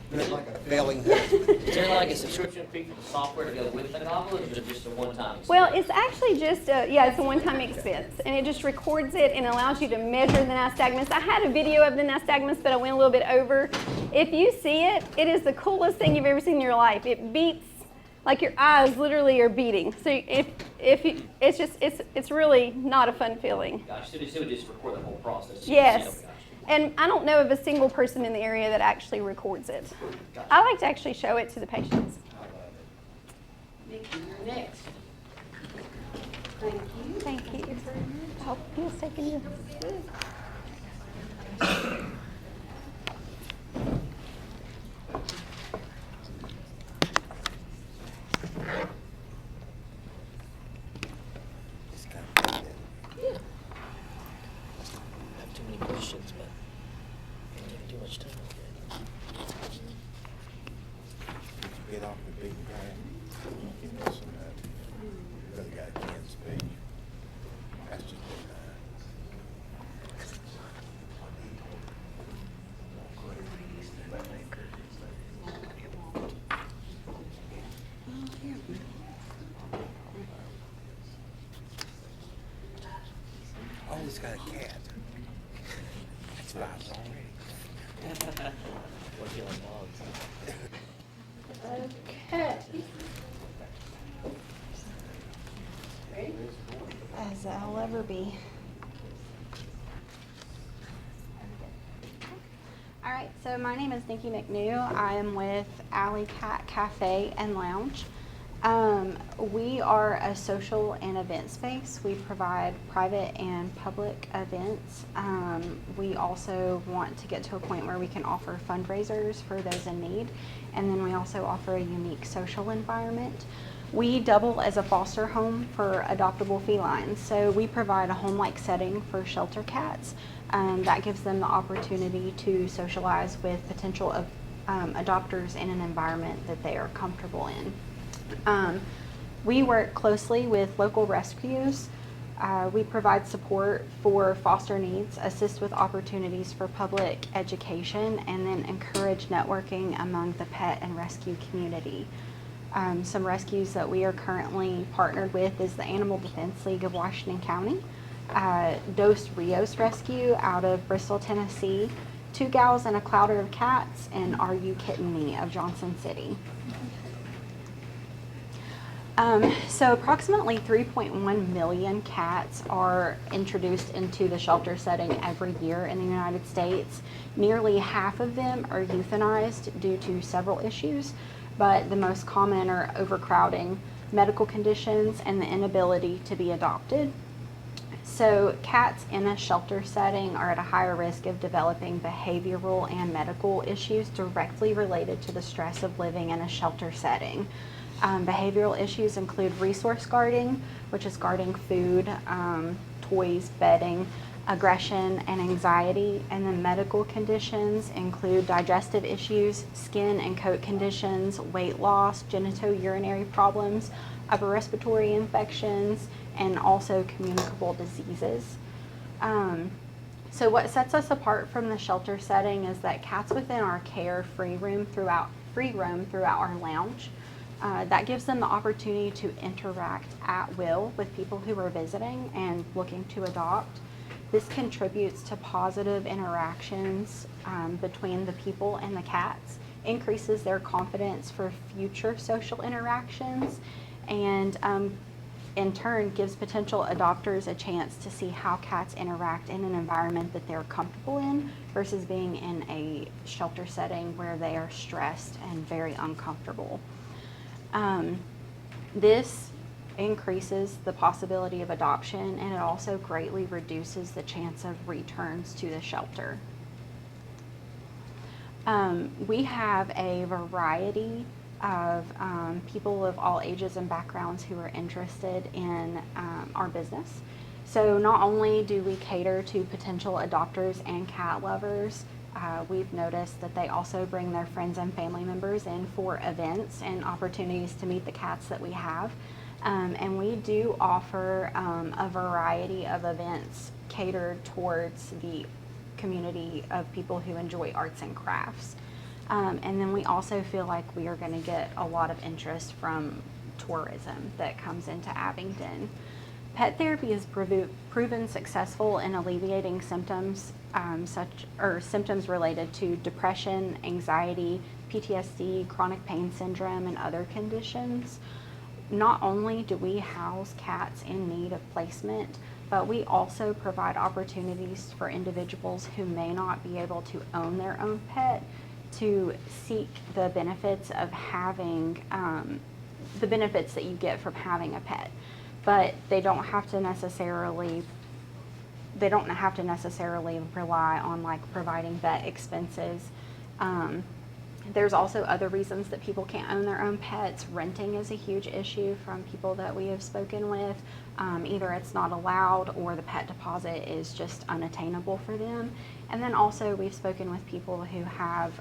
Like a failing husband. Is there like a subscription fee for the software to go with the goggle, or is it just a one-time expense? Well, it's actually just it's a one-time expense, and it just records it and allows you to measure the nystagmus. I had a video of the nystagmus, but I went a little bit over. If you see it, it is the coolest thing you've ever seen in your life. It beats Like your eyes literally are beating. So it's really not a fun feeling. Gosh, so they would just record the whole process. Yes. And I don't know of a single person in the area that actually records it. I like to actually show it to the patients. Nikki, you're next. Thank you. Thank you. I hope he's taking you. Yeah. I have too many questions, but I don't have too much time. Get off the beaten path. Give me some the other guy can't speak. That's just oh, he's got a cat. That's 5 already. We're feeling dogs. Okay. Ready? As I'll ever be. All right, so my name is Nikki McNew. I am with Alley Cat Cafe and Lounge. We are a social and event space. We provide private and public events. We also want to get to a point where we can offer fundraisers for those in need. And then we also offer a unique social environment. We double as a foster home for adoptable felines. So we provide a home-like setting for shelter cats. That gives them the opportunity to socialize with potential adopters in an environment that they are comfortable in. We work closely with local rescues. We provide support for foster needs, assist with opportunities for public education, and then encourage networking among the pet and rescue community. Some rescues that we are currently partnered with is the Animal Defense League of Washington County, Dos Rios Rescue out of Bristol, Tennessee, Two Gals and a Clouder of Cats, and Are You Kitten Me of Johnson City. So approximately 3.1 million cats are introduced into the shelter setting every year in the United States. Nearly half of them are euthanized due to several issues, but the most common are overcrowding, medical conditions, and the inability to be adopted. So cats in a shelter setting are at a higher risk of developing behavioral and medical issues directly related to the stress of living in a shelter setting. Behavioral issues include resource guarding, which is guarding food, toys, bedding, aggression, and anxiety. And then medical conditions include digestive issues, skin and coat conditions, weight loss, genitourinary problems, upper respiratory infections, and also communicable diseases. So what sets us apart from the shelter setting is that cats within our care free roam throughout our lounge. That gives them the opportunity to interact at will with people who are visiting and looking to adopt. This contributes to positive interactions between the people and the cats, increases their confidence for future social interactions, and in turn gives potential adopters a chance to see how cats interact in an environment that they're comfortable in versus being in a shelter setting where they are stressed and very uncomfortable. This increases the possibility of adoption, and it also greatly reduces the chance of returns to the shelter. We have a variety of people of all ages and backgrounds who are interested in our business. So not only do we cater to potential adopters and cat lovers, we've noticed that they also bring their friends and family members in for events and opportunities to meet the cats that we have. And we do offer a variety of events catered towards the community of people who enjoy arts and crafts. And then we also feel like we are going to get a lot of interest from tourism that comes into Abingdon. Pet therapy is proven successful in alleviating symptoms symptoms related to depression, anxiety, PTSD, chronic pain syndrome, and other conditions. Not only do we house cats in need of placement, but we also provide opportunities for individuals who may not be able to own their own pet to seek the benefits of having the benefits that you get from having a pet. But they don't have to necessarily rely on like providing vet expenses. There's also other reasons that people can't own their own pets. Renting is a huge issue from people that we have spoken with. Either it's not allowed or the pet deposit is just unattainable for them. And then also we've spoken with people who have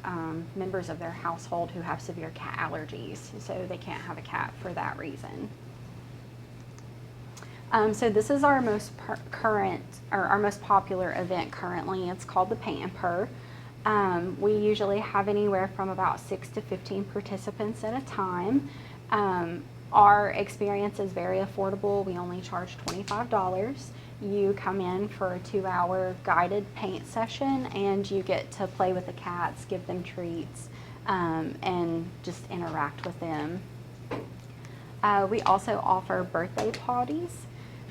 members of their household who have severe cat allergies, so they can't have a cat for that reason. So this is our most our most popular event currently. It's called the Paint and Purr. We usually have anywhere from about 6 to 15 participants at a time. Our experience is very affordable. We only charge $25. You come in for a 2-hour guided paint session and you get to play with the cats, give them treats, and just interact with them. We also offer birthday parties.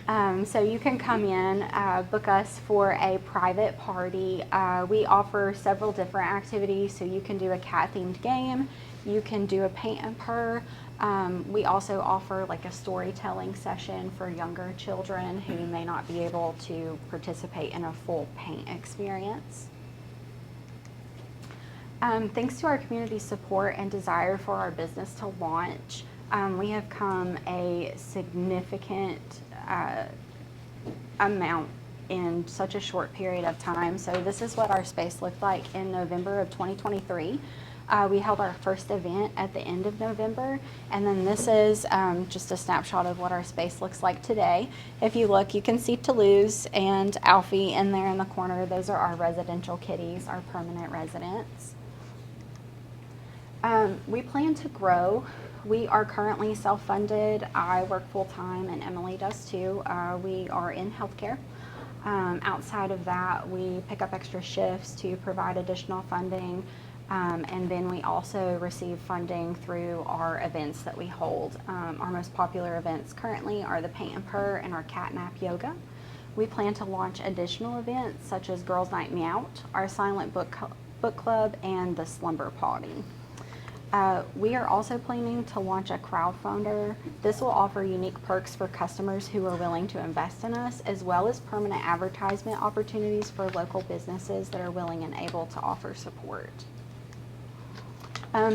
So you can come in, book us for a private party. We offer several different activities, so you can do a cat-themed game, you can do a paint and purr. We also offer like a storytelling session for younger children who may not be able to participate in a full paint experience. Thanks to our community support and desire for our business to launch, we have come a significant amount in such a short period of time. So this is what our space looked like in November of 2023. We held our first event at the end of November, and then this is just a snapshot of what our space looks like today. If you look, you can see Toulouse and Alfie in there in the corner. Those are our residential kitties, our permanent residents. We plan to grow. We are currently self-funded. I work full-time and Emily does too. We are in healthcare. Outside of that, we pick up extra shifts to provide additional funding. And then we also receive funding through our events that we hold. Our most popular events currently are the Paint and Purr and our Catnap Yoga. We plan to launch additional events such as Girls Night Meout, our Silent Book Club, and the Slumber Party. We are also planning to launch a crowdfunder. This will offer unique perks for customers who are willing to invest in us, as well as permanent advertisement opportunities for local businesses that are willing and able to offer support.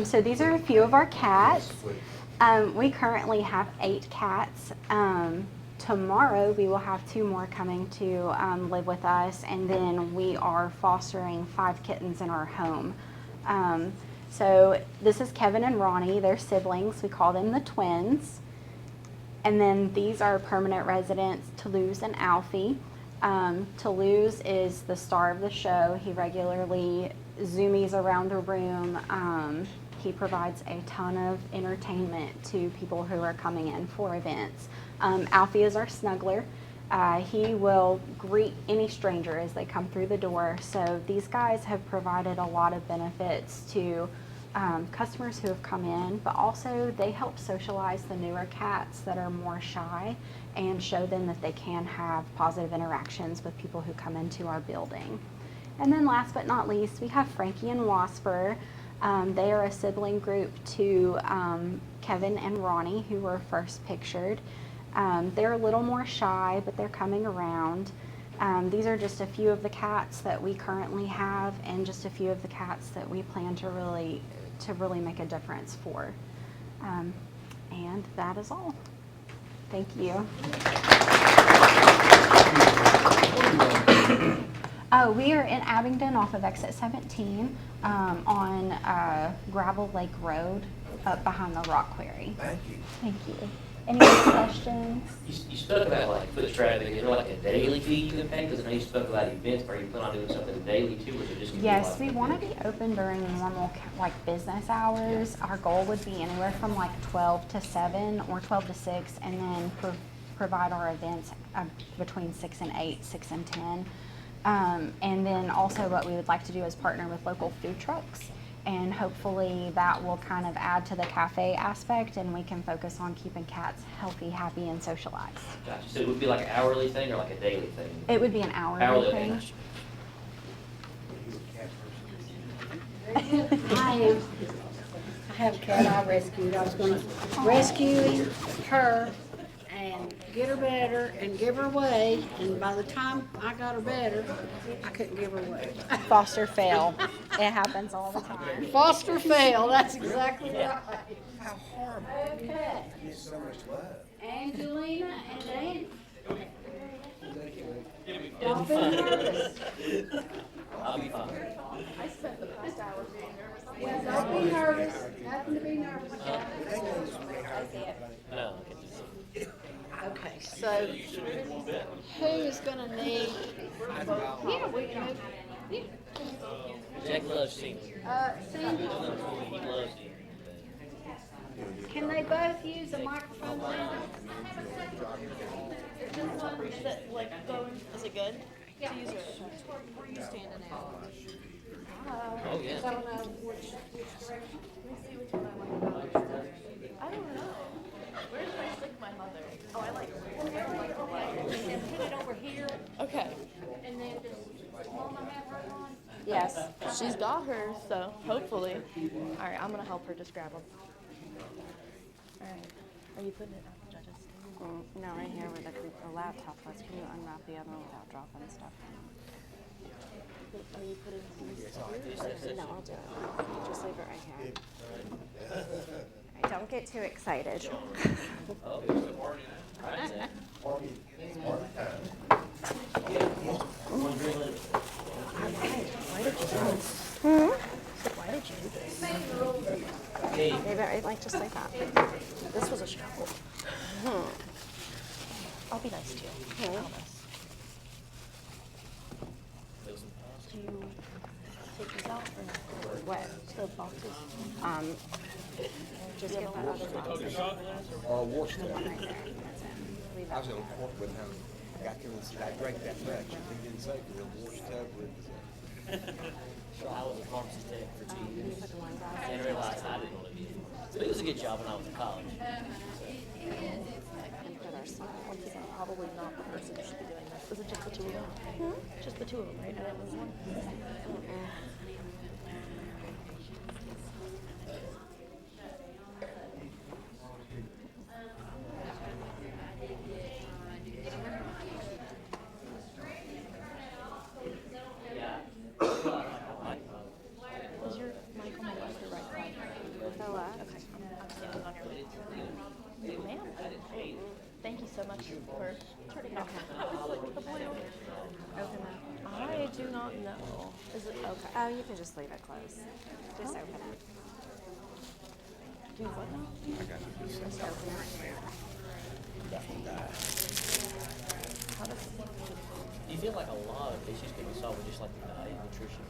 So these are a few of our cats. We currently have 8 cats. Tomorrow we will have 2 more coming to live with us, and then we are fostering 5 kittens in our home. So this is Kevin and Ronnie, they're siblings. We call them the twins. And then these are permanent residents, Toulouse and Alfie. Toulouse is the star of the show. He regularly zoomies around the room. He provides a ton of entertainment to people who are coming in for events. Alfie is our snuggler. He will greet any stranger as they come through the door. So these guys have provided a lot of benefits to customers who have come in, but also they help socialize the newer cats that are more shy and show them that they can have positive interactions with people who come into our building. And then last but not least, we have Frankie and Wasper. They are a sibling group to Kevin and Ronnie, who were first pictured. They're a little more shy, but they're coming around. These are just a few of the cats that we currently have, and just a few of the cats that we plan to really make a difference for. And that is all. Thank you. We are in Abingdon off of exit 17 on Gravel Lake Road up behind the rock quarry. Thank you. Thank you. Any other questions? You spoke about like foot traffic. Is there like a daily fee you can pay? Because I know you spoke about events. Are you planning on doing something daily too, or is it just gonna Yes, be we want to be open during normal like business hours. Our goal would be anywhere from like 12 to 7 or 12 to 6, and then provide our events between 6 and 8, 6 and 10. And then also what we would like to do is partner with local food trucks. And hopefully that will kind of add to the cafe aspect and we can focus on keeping cats healthy, happy, and socialized. Gotcha. So it would be like an hourly thing or like a daily thing? It would be an hourly Hourly, okay, thing. gotcha. I have a cat I rescued. I was going to rescue her and get her better and give her away. And by the time I got her better, I couldn't give her away. Foster fail. It happens all the time. Foster fail. That's exactly right. How horrible. Okay. You get so much love. Angelina and Andy. Don't be nervous. I'll be fine. I spent the past hour being nervous. Yeah, don't be nervous. Nothing to be nervous about. No. Okay, so who is gonna need? Yeah, we can move. Yeah. Jack loves Cindy. Cindy, He loves you. can they both use a microphone? Is it like going, is it good? Yeah. Where are you standing at? Oh, yeah. I don't know which direction. I don't know. Where do I stick my mother? Oh, I like the way. And put it over here, Okay. and then just Mama have her on. Yes. She's got hers, so hopefully. All right, I'm gonna help her just grab them. All right. Are you putting it on the judges? No, right here where the laptop was. Can you unwrap the other one without dropping stuff? Are you putting these here? No, I'll do it. Just leave it right here. All right, don't get too excited. Oh, it's a party. Right, Zach. Why did you do this? Why did you do this? Leave it like just like that. This was a struggle. I'll be nice to you. I promise. Do you take these out or no? What? The boxes? Just get that other box. Wash The one that. right there. That's it. Leave I was that. on court with him. I couldn't see, I drank that much. He didn't say, because the wash tub with I was a pharmacy tech for 2 years. Put the one glass. I didn't realize I didn't want to be. But it was a good job when I was in college. And put our sign. This is probably not the person who should be doing this. Is it just the two of them? Just the two of them, right? I didn't lose one. Is your mic on the left or right side? The left. Okay, I'm standing on your left. Ma'am, thank you so much for turning off. I was like, the boy over there. Open that. I do not know. Is it okay? Oh, you can just leave it closed. Just open it. Do what now? Just open it. How does You feel like a lot of issues can be solved with just like diet and nutrition.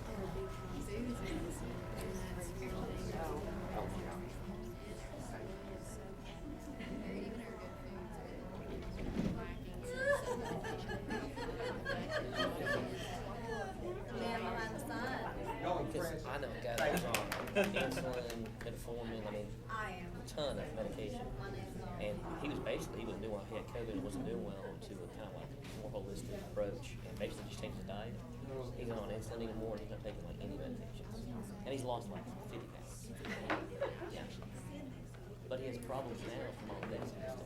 Because I know a guy that's on insulin, metformin, I mean, a ton of medication. And he was new while he had COVID and wasn't doing well to a kind of like more holistic approach and basically just changed his diet. He's not on insulin anymore and he's not taking like any medications. And he's lost like 50 pounds. Yeah. But he has problems now from all this stuff.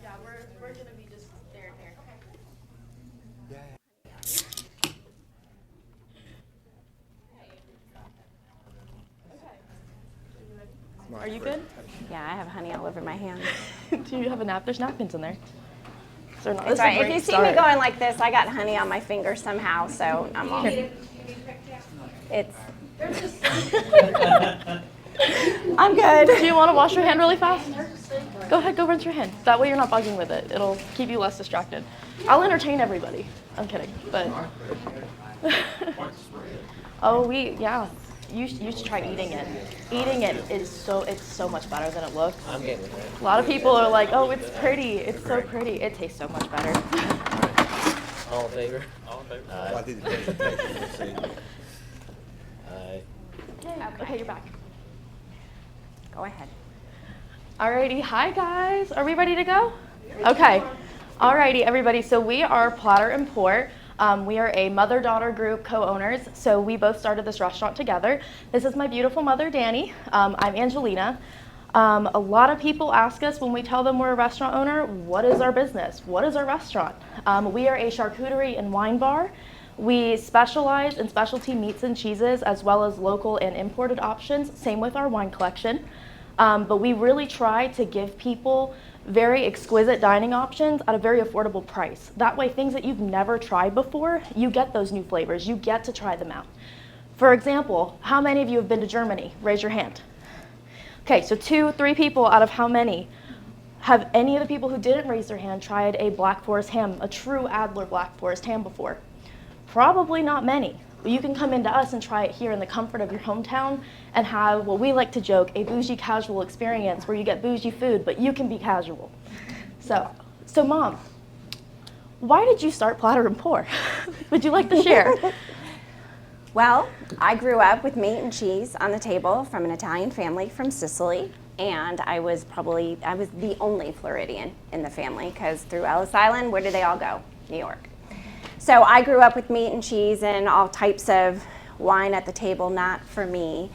Yeah, we're gonna be just there and here. Are you good? Yeah, I have honey all over my hands. Do you have a nap? There's napkins in there. Is there not? It's This is a right. If great you see start. me going like this, I got honey on my finger somehow, so I'm all. It's. I'm good. Do you want to wash your hand really fast? Go ahead, go rinse your hand. That way you're not bugging with it. It'll keep you less distracted. I'll entertain everybody. I'm kidding, but Oh, yeah. You should try eating it. Eating it is it's so much better than it looks. I'm getting it. A lot of people are like, oh, it's pretty. It's so pretty. It tastes so much better. All in favor? All in favor? Well, I did the presentation, let's see. Aye. Okay, you're back. Go ahead. Alrighty, hi guys. Are we ready to go? Okay. Alrighty, everybody. So we are Platter and Port. We are a mother-daughter group, co-owners. So we both started this restaurant together. This is my beautiful mother, Danny. I'm Angelina. A lot of people ask us when we tell them we're a restaurant owner, what is our business? What is our restaurant? We are a charcuterie and wine bar. We specialize in specialty meats and cheeses as well as local and imported options. Same with our wine collection. But we really try to give people very exquisite dining options at a very affordable price. That way, things that you've never tried before, you get those new flavors. You get to try them out. For example, how many of you have been to Germany? Raise your hand. Okay, so 2, 3 people out of how many? Have any of the people who didn't raise their hand tried a Black Forest ham, a true Adler Black Forest ham before? Probably not many. But you can come into us and try it here in the comfort of your hometown and have what we like to joke, a bougie casual experience where you get bougie food, but you can be casual. So Mom, why did you start Platter and Pour? Would you like to share? Well, I grew up with meat and cheese on the table from an Italian family from Sicily, and I was the only Floridian in the family because through Ellis Island, where do they all go? New York. So I grew up with meat and cheese and all types of wine at the table, not for me.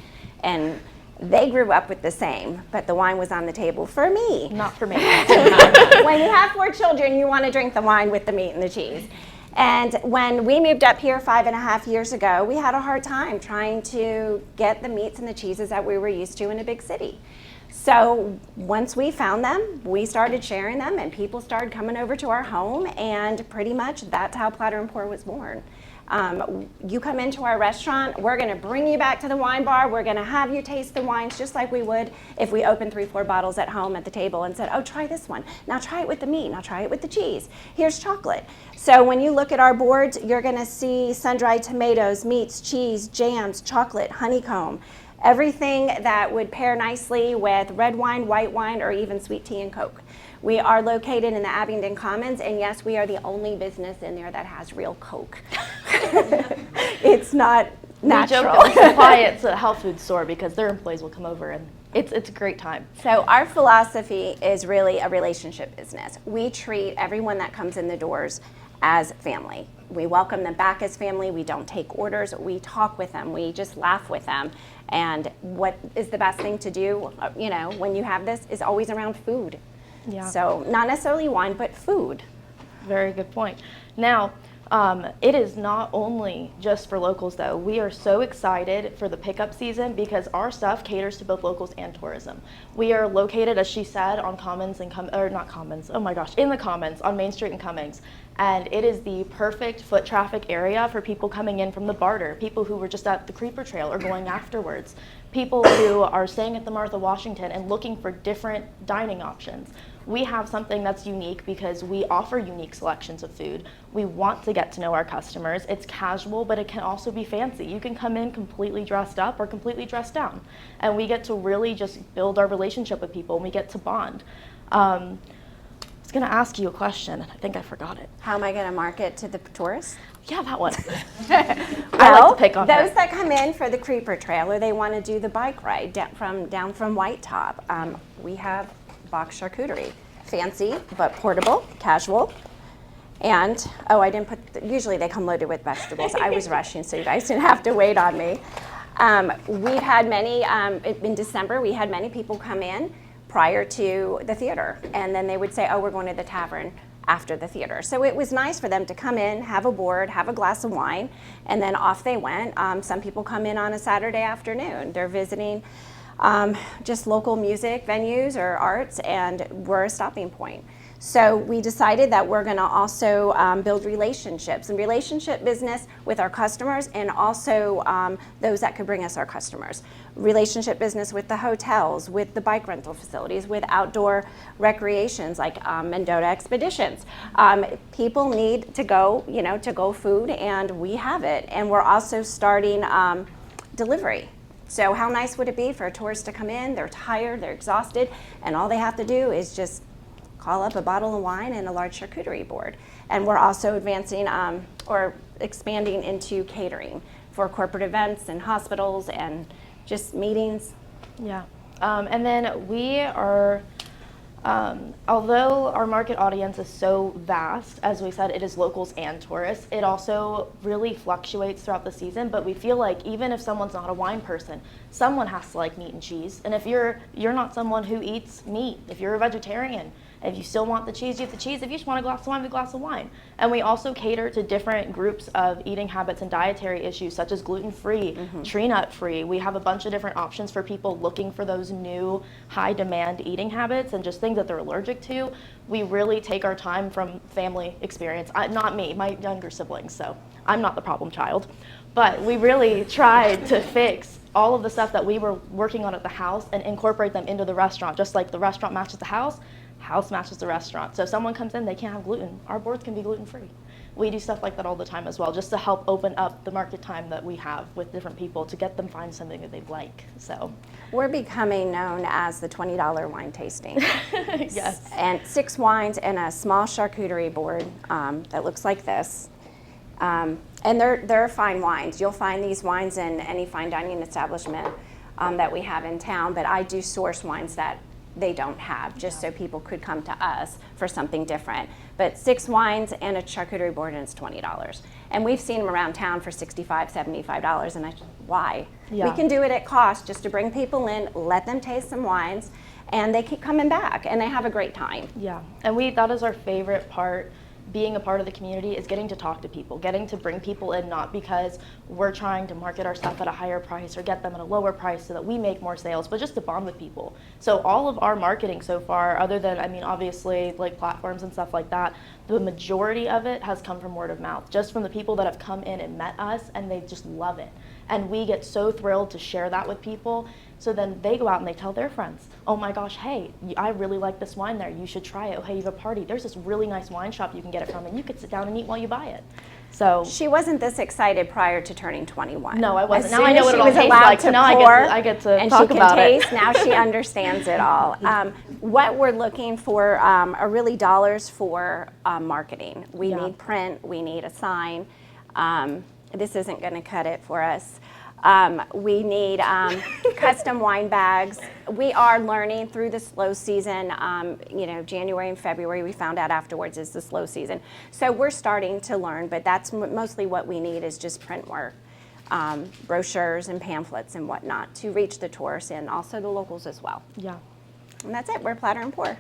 And they grew up with the same, but the wine was on the table for me. Not for me. When you have 4 children, you want to drink the wine with the meat and the cheese. And when we moved up here 5.5 years ago, we had a hard time trying to get the meats and the cheeses that we were used to in a big city. So once we found them, we started sharing them and people started coming over to our home, and pretty much that's how Platter and Pour was born. You come into our restaurant, we're gonna bring you back to the wine bar, we're gonna have you taste the wines just like we would if we opened 3-4 bottles at home at the table and said, oh, try this one. Now try it with the meat, now try it with the cheese. Here's chocolate. So when you look at our boards, you're gonna see sun-dried tomatoes, meats, cheese, jams, chocolate, honeycomb. Everything that would pair nicely with red wine, white wine, or even sweet tea and Coke. We are located in the Abingdon Commons, and yes, we are the only business in there that has real Coke. It's not natural. We joke that we supply it to a health food store because their employees will come over, and it's a great time. So our philosophy is really a relationship business. We treat everyone that comes in the doors as family. We welcome them back as family. We don't take orders. We talk with them. We just laugh with them. And what is the best thing to do, when you have this, is always around food. Yeah. So not necessarily wine, but food. Very good point. Now, it is not only just for locals though. We are so excited for the pickup season because our stuff caters to both locals and tourism. We are located, as she said, on Commons and in the Commons on Main Street and Cummings. And it is the perfect foot traffic area for people coming in from the Barter, people who were just at the Creeper Trail or going afterwards, people who are staying at the Martha Washington and looking for different dining options. We have something that's unique because we offer unique selections of food. We want to get to know our customers. It's casual, but it can also be fancy. You can come in completely dressed up or completely dressed down. And we get to really just build our relationship with people and we get to bond. I was gonna ask you a question, and I think I forgot it. How am I gonna market to the tourists? Yeah, that one. I like to pick on those her. that come in for the Creeper Trail or they want to do the bike ride down from White Top, we have box charcuterie. Fancy, but portable, casual. And, usually they come loaded with vegetables. I was rushing, so you guys didn't have to wait on me. We've had many, in December, we had many people come in prior to the theater. And then they would say, oh, we're going to the tavern after the theater. So it was nice for them to come in, have a board, have a glass of wine, and then off they went. Some people come in on a Saturday afternoon. They're visiting just local music venues or arts, and we're a stopping point. So we decided that we're going to also build relationships and relationship business with our customers and also those that could bring us our customers. Relationship business with the hotels, with the bike rental facilities, with outdoor recreations like Mendota Expeditions. People need to go, to go food, and we have it. And we're also starting delivery. So how nice would it be for a tourist to come in, they're tired, they're exhausted, and all they have to do is just call up a bottle of wine and a large charcuterie board. And we're also advancing or expanding into catering for corporate events and hospitals and just meetings. Yeah. And then we are, although our market audience is so vast, as we said, it is locals and tourists, it also really fluctuates throughout the season, but we feel like even if someone's not a wine person, someone has to like meat and cheese. And if you're not someone who eats meat, if you're a vegetarian, if you still want the cheese, you have the cheese. If you just want a glass of wine, a glass of wine. And we also cater to different groups of eating habits and dietary issues, such as gluten-free, tree nut-free. We have a bunch of different options for people looking for those new high-demand eating habits and just things that they're allergic to. We really take our time from family experience. Not me, my younger siblings, so I'm not the problem child. But we really tried to fix all of the stuff that we were working on at the house and incorporate them into the restaurant. Just like the restaurant matches the house matches the restaurant. So if someone comes in, they can't have gluten. Our boards can be gluten-free. We do stuff like that all the time as well, just to help open up the market time that we have with different people to get them find something that they like. So we're becoming known as the $20 wine tasting. Yes. And 6 wines and a small charcuterie board that looks like this. And they're fine wines. You'll find these wines in any fine dining establishment that we have in town, but I do source wines that they don't have, just so people could come to us for something different. But 6 wines and a charcuterie board, and it's $20. And we've seen them around town for $65, $75, and why? Yeah. We can do it at cost just to bring people in, let them taste some wines, and they keep coming back, and they have a great time. Yeah, and that is our favorite part. Being a part of the community is getting to talk to people, getting to bring people in, not because we're trying to market our stuff at a higher price or get them at a lower price so that we make more sales, but just to bond with people. So all of our marketing so far, other than, obviously like platforms and stuff like that, the majority of it has come from word of mouth, just from the people that have come in and met us, and they just love it. And we get so thrilled to share that with people. So then they go out and they tell their friends, oh my gosh, hey, I really like this wine there. You should try it. Oh, hey, you have a party. There's this really nice wine shop you can get it from, and you could sit down and eat while you buy it. So she wasn't this excited prior to turning 21. No, I wasn't. Now I know what it all tastes like. So now I get to and talk about it. And she can taste. Now she understands it all. What we're looking for are really dollars for marketing. We need print. We need a sign. This isn't going to cut it for us. We need custom wine bags. We are learning through the slow season. January and February, we found out afterwards, is the slow season. So we're starting to learn, but that's mostly what we need is just print work, brochures and pamphlets and whatnot to reach the tourists and also the locals as well. Yeah. And that's it. We're platter and pour.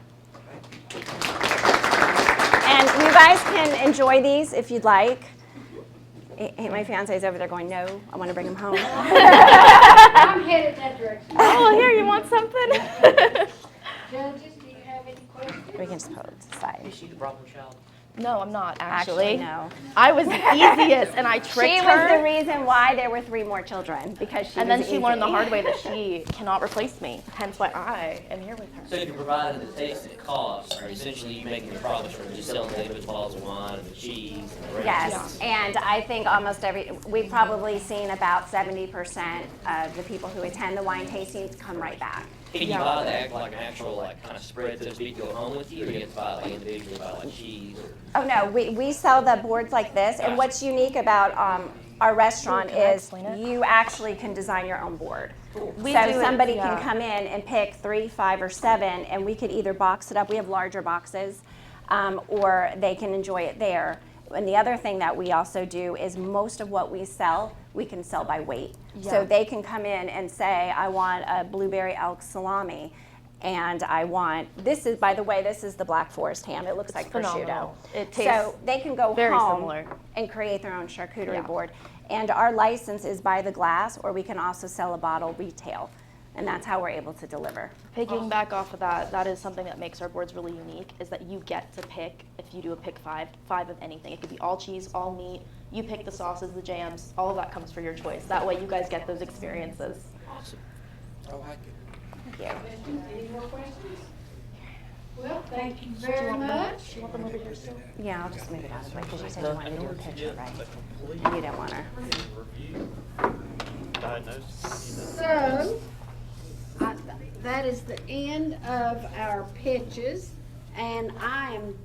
And you guys can enjoy these if you'd like. Hey, my fiance's over there going, no, I want to bring him home. I'm headed that direction. Oh, here, you want something? Judges, do you have any questions? We can just put it to the side. Is she the problem child? No, I'm not, actually. No. I was the easiest, and I tricked her. She her. was the reason why there were 3 more children, because she And was then she easy. learned the hard way that she cannot replace me, hence why I am here with her. So if you're providing the taste at cost, are essentially you making the profits from just selling David's bottles of wine and the cheese and the rest? Yes, and I think almost we've probably seen about 70% of the people who attend the wine tastings come right back. Can you buy that like an actual kind of spread, so to speak, to go home with you, or you get to buy it like individually, buy like cheese? Oh no, we sell the boards like this, and what's unique about our restaurant is you actually can design your own board. So somebody can come in and pick 3, 5, or 7, and we could either box it up. We have larger boxes, or they can enjoy it there. And the other thing that we also do is most of what we sell, we can sell by weight. Yeah. So they can come in and say, I want a blueberry elk salami, and I want, by the way, this is the Black Forest ham. It looks like phenomenal. prosciutto. It tastes so they can go very home similar. and create their own charcuterie board. And our license is by the glass, or we can also sell a bottle retail. and that's how we're able to deliver. Piggyback off of that, that is something that makes our boards really unique, is that you get to pick, if you do a pick five of anything. It could be all cheese, all meat. You pick the sauces, the jams, all of that comes for your choice. That way you guys get those experiences. Awesome. I like it. Thank you. Any more questions? Well, thank you very much. You want them over here still? Yeah, I'll just move it out of the way because you said No, you wanted to do a in order to picture, get right? a complete You don't want to. Review, diagnosis. So, that is the end of our pitches, and I am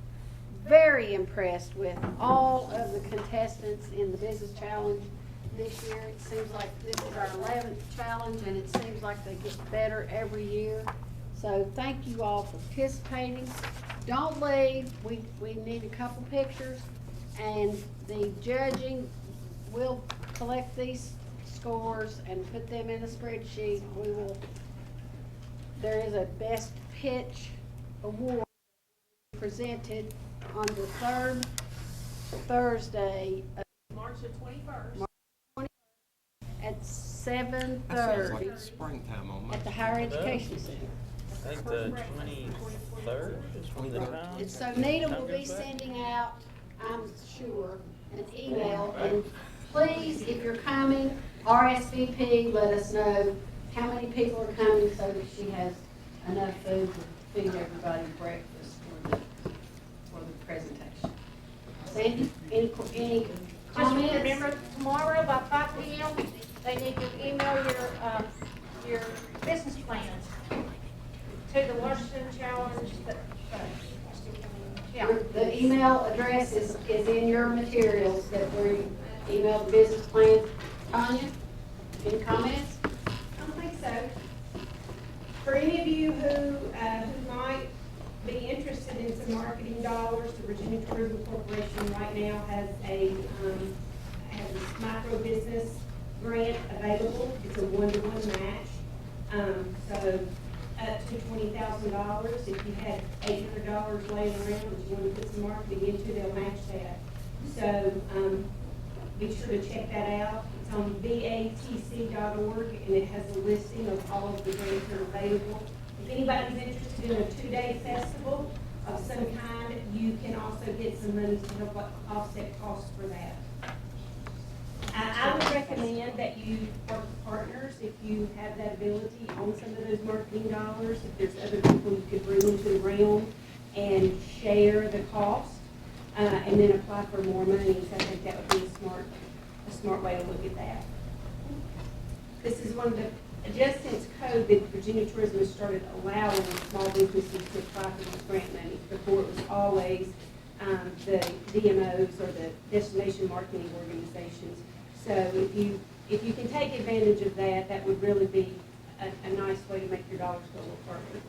very impressed with all of the contestants in the Business Challenge this year. It seems like this is our 11th challenge, and it seems like they get better every year. So thank you all for participating. Don't leave. We need a couple pictures, and the judging will collect these scores and put them in a spreadsheet. There is a best pitch award presented on the third Thursday of March the 21st. March 21st at That sounds 7:30 like springtime on my. at the Higher Education Center. I think the 23rd is when the time. So Nita will be sending out, I'm sure, an email, and please, if you're coming, RSVP, let us know how many people are coming so that she has enough food to feed everybody breakfast for the presentation. Sandy, any Just comments? remember, tomorrow by 5 p.m., they need to email your business plans to the Washington Challenge. Yeah. The email address is in your materials that we emailed the business plan. Tanya, any comments? I don't think so. For any of you who might be interested in some marketing dollars, the Virginia Tourism Corporation right now has a micro business grant available. It's a 1-to-1 match. So up to $20,000. If you had $800 laying around that you want to put some marketing into, they'll match that. So be sure to check that out. It's on batc.org, and it has a listing of all of the grants that are available. If anybody's interested in a 2-day festival of some kind, you can also get some money to help offset costs for that. I would recommend that you work with partners if you have that ability on some of those marketing dollars. If there's other people you could bring into the realm and share the cost, and then apply for more money. So I think that would be a smart way to look at that. This is one of the, just since COVID, Virginia Tourism has started allowing small businesses to apply for these grant monies. Before it was always the DMOs or the destination marketing organizations. So if you can take advantage of that, that would really be a nice way to make your dollars go a little further.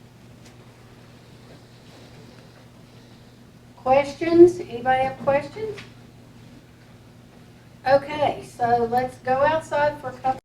Questions? Anybody have questions? Okay, so let's go outside for a couple.